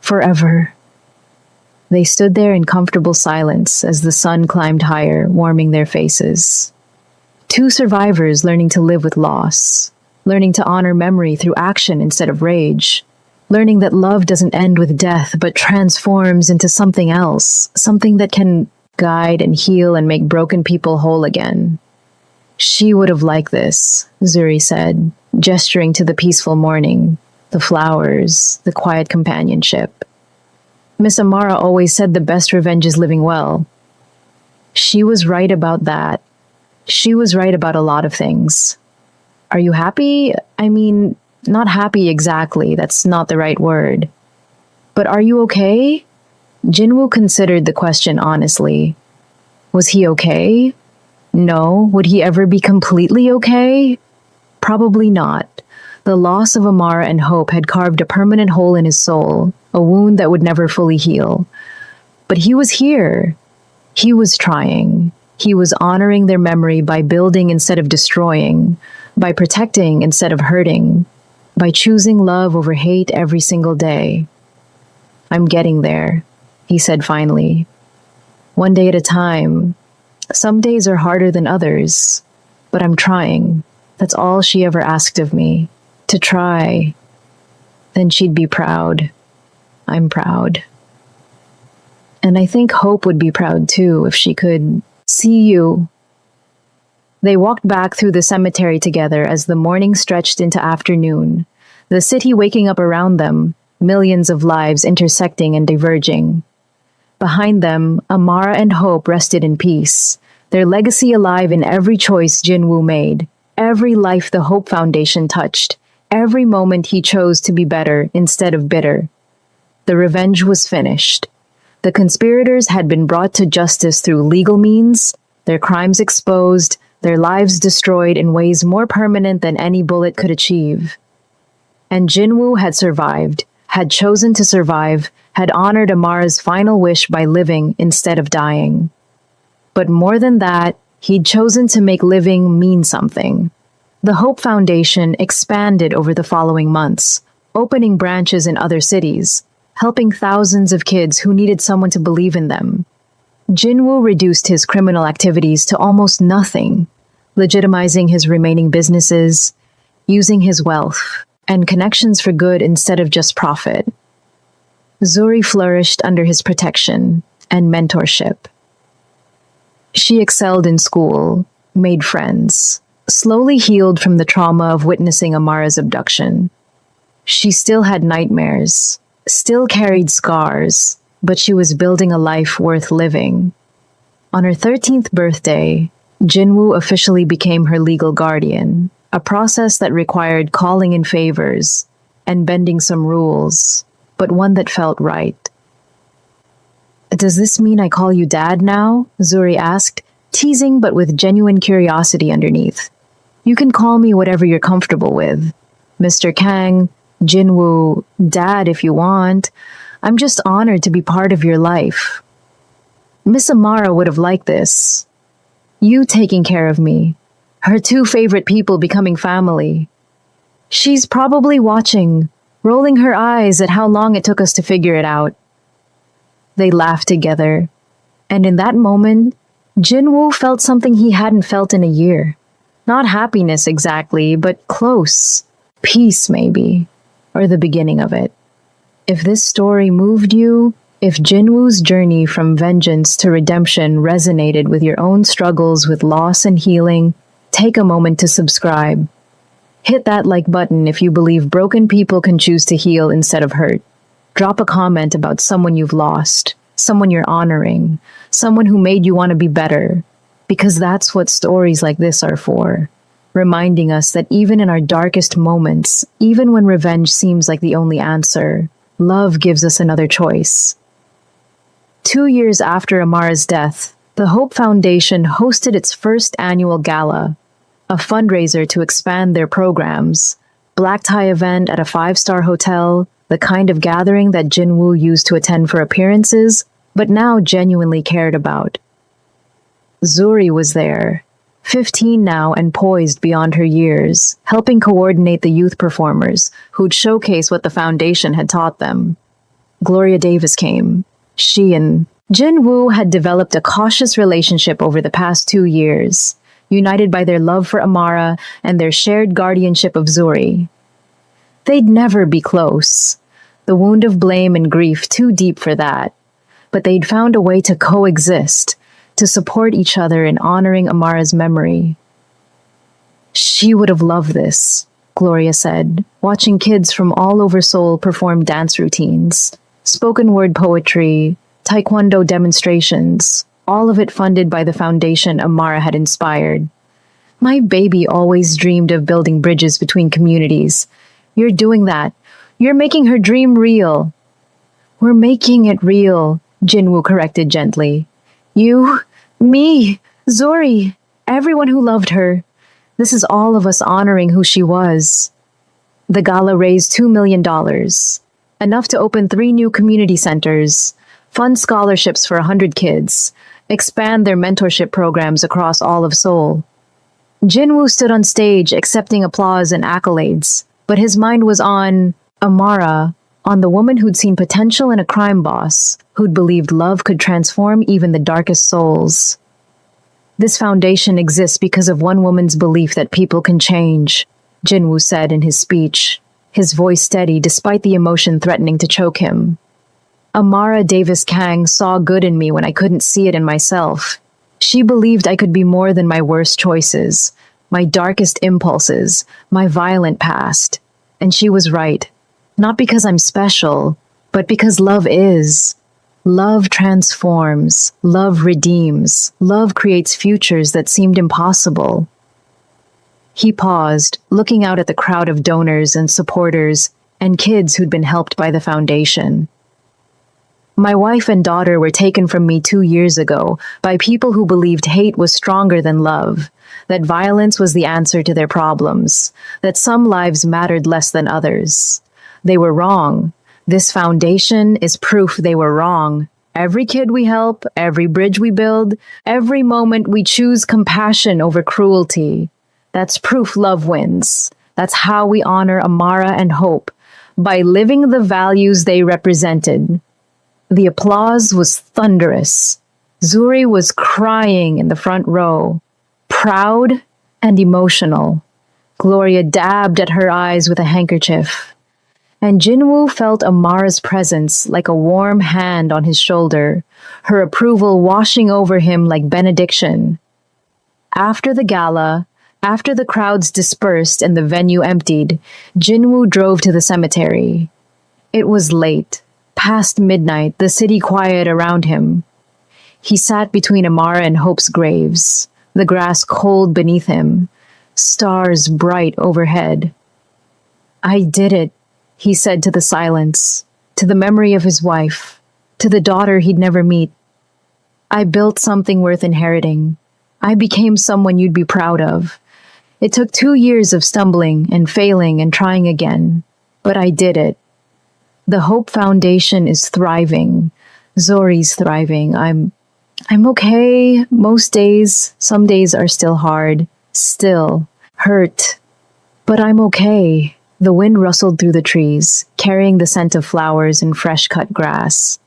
forever. They stood there in comfortable silence as the sun climbed higher, warming their faces. Two survivors learning to live with loss, learning to honor memory through action instead of rage, learning that love doesn't end with death but transforms into something else, something that can guide and heal and make broken people whole again. She would have liked this, Zuri said, gesturing to the peaceful morning, the flowers, the quiet companionship. Miss Amara always said the best revenge is living well. She was right about that. She was right about a lot of things. Are you happy? I mean, not happy exactly, that's not the right word. But are you okay? Jinwoo considered the question honestly. Was he okay? No. Would he ever be completely okay? Probably not. The loss of Amara and Hope had carved a permanent hole in his soul, a wound that would never fully heal. But he was here. He was trying. He was honoring their memory by building instead of destroying, by protecting instead of hurting, by choosing love over hate every single day. I'm getting there, he said finally. One day at a time. Some days are harder than others, but I'm trying. That's all she ever asked of me, to try. Then she'd be proud. I'm proud. And I think Hope would be proud too if she could see you. They walked back through the cemetery together as the morning stretched into afternoon, the city waking up around them, millions of lives intersecting and diverging. Behind them, Amara and Hope rested in peace, their legacy alive in every choice Jinwoo made, every life the Hope Foundation touched, every moment he chose to be better instead of bitter. The revenge was finished. The conspirators had been brought to justice through legal means, their crimes exposed, their lives destroyed in ways more permanent than any bullet could achieve. And Jinwoo had survived, had chosen to survive, had honored Amara's final wish by living instead of dying. But more than that, he'd chosen to make living mean something. The Hope Foundation expanded over the following months, opening branches in other cities, helping thousands of kids who needed someone to believe in them. Jinwoo reduced his criminal activities to almost nothing, legitimizing his remaining businesses, using his wealth and connections for good instead of just profit. Zuri flourished under his protection and mentorship. She excelled in school, made friends, slowly healed from the trauma of witnessing Amara's abduction. She still had nightmares, still carried scars, but she was building a life worth living. On her 13th birthday, Jinwoo officially became her legal guardian, a process that required calling in favors and bending some rules, but one that felt right. Does this mean I call you Dad now? Zuri asked, teasing but with genuine curiosity underneath. You can call me whatever you're comfortable with. Mr. Kang, Jinwoo, Dad if you want. I'm just honored to be part of your life. Miss Amara would have liked this. You taking care of me. Her two favorite people becoming family. She's probably watching, rolling her eyes at how long it took us to figure it out. They laughed together, and in that moment, Jinwoo felt something he hadn't felt in a year. Not happiness exactly, but close. Peace, maybe, or the beginning of it. If this story moved you, if Jinwoo's journey from vengeance to redemption resonated with your own struggles with loss and healing, take a moment to subscribe. Hit that like button if you believe broken people can choose to heal instead of hurt. Drop a comment about someone you've lost, someone you're honoring, someone who made you want to be better. Because that's what stories like this are for, reminding us that even in our darkest moments, even when revenge seems like the only answer, love gives us another choice. 2 years after Amara's death, the Hope Foundation hosted its first annual gala, a fundraiser to expand their programs, black tie event at a five-star hotel, the kind of gathering that Jinwoo used to attend for appearances, but now genuinely cared about. Zuri was there, 15 now and poised beyond her years, helping coordinate the youth performers who'd showcase what the foundation had taught them. Gloria Davis came. She and Jinwoo had developed a cautious relationship over the past 2 years, united by their love for Amara and their shared guardianship of Zuri. They'd never be close, the wound of blame and grief too deep for that, but they'd found a way to coexist, to support each other in honoring Amara's memory. She would have loved this, Gloria said, watching kids from all over Seoul perform dance routines, spoken word poetry, taekwondo demonstrations, all of it funded by the foundation Amara had inspired. My baby always dreamed of building bridges between communities. You're doing that. You're making her dream real. We're making it real, Jinwoo corrected gently. You, me, Zuri, everyone who loved her. This is all of us honoring who she was. The gala raised $2 million, enough to open 3 new community centers, fund scholarships for 100 kids, expand their mentorship programs across all of Seoul. Jinwoo stood on stage accepting applause and accolades, but his mind was on Amara, on the woman who'd seen potential in a crime boss, who'd believed love could transform even the darkest souls. This foundation exists because of one woman's belief that people can change, Jinwoo said in his speech, his voice steady despite the emotion threatening to choke him. Amara Davis Kang saw good in me when I couldn't see it in myself. She believed I could be more than my worst choices, my darkest impulses, my violent past. And she was right. Not because I'm special, but because love is. Love transforms. Love redeems. Love creates futures that seemed impossible. He paused, looking out at the crowd of donors and supporters and kids who'd been helped by the foundation. My wife and daughter were taken from me 2 years ago by people who believed hate was stronger than love, that violence was the answer to their problems, that some lives mattered less than others. They were wrong. This foundation is proof they were wrong. Every kid we help, every bridge we build, every moment we choose compassion over cruelty. That's proof love wins. That's how we honor Amara and Hope, by living the values they represented. The applause was thunderous. Zuri was crying in the front row, proud and emotional. Gloria dabbed at her eyes with a handkerchief. And Jinwoo felt Amara's presence like a warm hand on his shoulder, her approval washing over him like benediction. After the gala, after the crowds dispersed and the venue emptied, Jinwoo drove to the cemetery. It was late, past midnight, the city quiet around him. He sat between Amara and Hope's graves, the grass cold beneath him, stars bright overhead. I did it, he said to the silence, to the memory of his wife, to the daughter he'd never meet. I built something worth inheriting. I became someone you'd be proud of. It took 2 years of stumbling and failing and trying again, but I did it. The Hope Foundation is thriving. Zori's thriving. I'm okay most days. Some days are still hard, still hurt, but I'm okay. The wind rustled through the trees, carrying the scent of flowers and fresh-cut grass.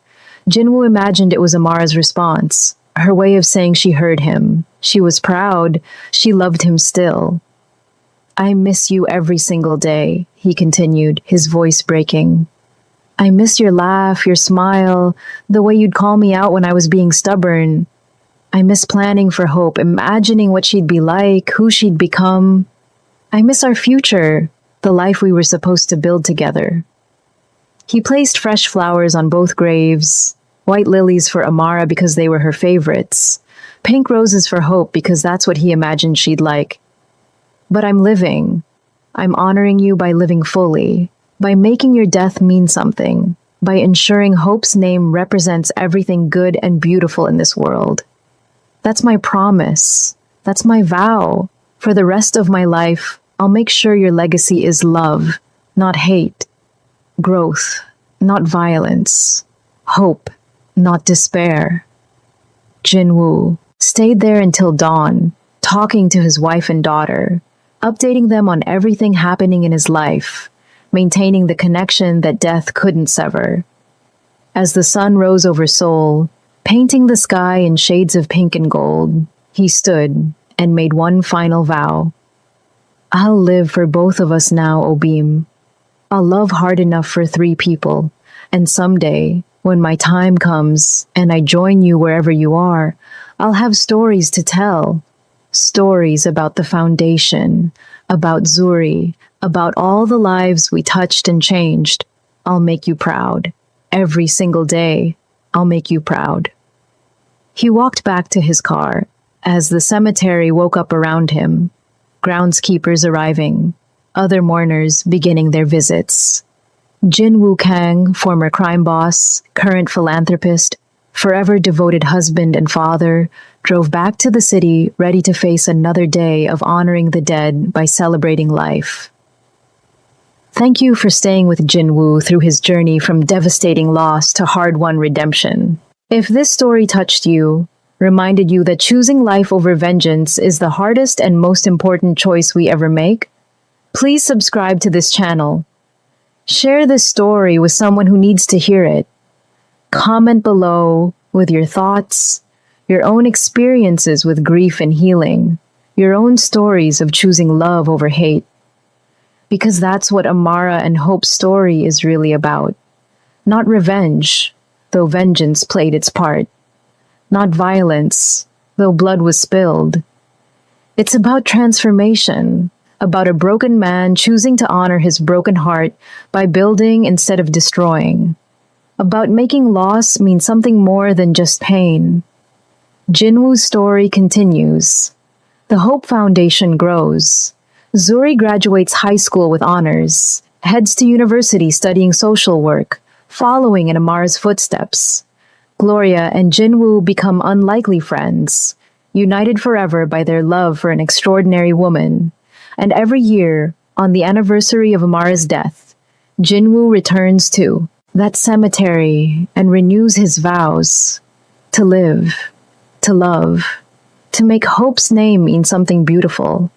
Jinwoo imagined it was Amara's response, her way of saying she heard him. She was proud. She loved him still. I miss you every single day, he continued, his voice breaking. I miss your laugh, your smile, the way you'd call me out when I was being stubborn. I miss planning for Hope, imagining what she'd be like, who she'd become. I miss our future, the life we were supposed to build together. He placed fresh flowers on both graves, White lilies for Amara because they were her favorites. Pink roses for Hope because that's what he imagined she'd like. But I'm living. I'm honoring you by living fully, by making your death mean something, by ensuring Hope's name represents everything good and beautiful in this world. That's my promise. That's my vow. For the rest of my life, I'll make sure your legacy is love, not hate. Growth, not violence. Hope, not despair. Jinwoo stayed there until dawn, talking to his wife and daughter, updating them on everything happening in his life, maintaining the connection that death couldn't sever. As the sun rose over Seoul, painting the sky in shades of pink and gold, he stood and made one final vow. I'll live for both of us now, Obim. I'll love hard enough for 3 people, and someday, when my time comes and I join you wherever you are, I'll have stories to tell. Stories about the foundation, about Zuri, about all the lives we touched and changed. I'll make you proud. Every single day, I'll make you proud. He walked back to his car as the cemetery woke up around him, groundskeepers arriving, other mourners beginning their visits. Jin Woo Kang, former crime boss, current philanthropist, forever devoted husband and father, drove back to the city ready to face another day of honoring the dead by celebrating life. Thank you for staying with Jin Woo through his journey from devastating loss to hard-won redemption. If this story touched you, reminded you that choosing life over vengeance is the hardest and most important choice we ever make, please subscribe to this channel. Share this story with someone who needs to hear it. Comment below with your thoughts, your own experiences with grief and healing, your own stories of choosing love over hate. Because that's what Amara and Hope's story is really about. Not revenge, though vengeance played its part. Not violence, though blood was spilled. It's about transformation, about a broken man choosing to honor his broken heart by building instead of destroying. About making loss mean something more than just pain. Jinwoo's story continues. The Hope Foundation grows. Zuri graduates high school with honors, heads to university studying social work, following in Amara's footsteps. Gloria and Jinwoo become unlikely friends, united forever by their love for an extraordinary woman. And every year, on the anniversary of Amara's death, Jinwoo returns to that cemetery and renews his vows to live, to love, to make Hope's name mean something beautiful.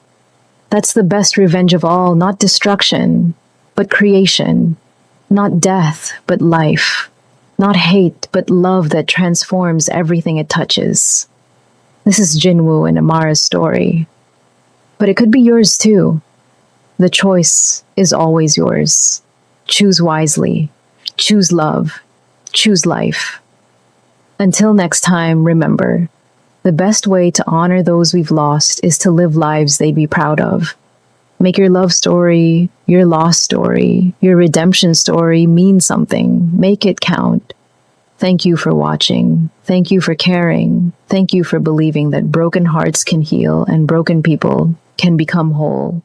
That's the best revenge of all, not destruction, but creation, not death, but life, not hate, but love that transforms everything it touches. This is Jinwoo and Amara's story. But it could be yours too. The choice is always yours. Choose wisely. Choose love. Choose life. Until next time, remember, the best way to honor those we've lost is to live lives they'd be proud of. Make your love story, your loss story, your redemption story mean something. Make it count. Thank you for watching. Thank you for caring. Thank you for believing that broken hearts can heal and broken people can become whole.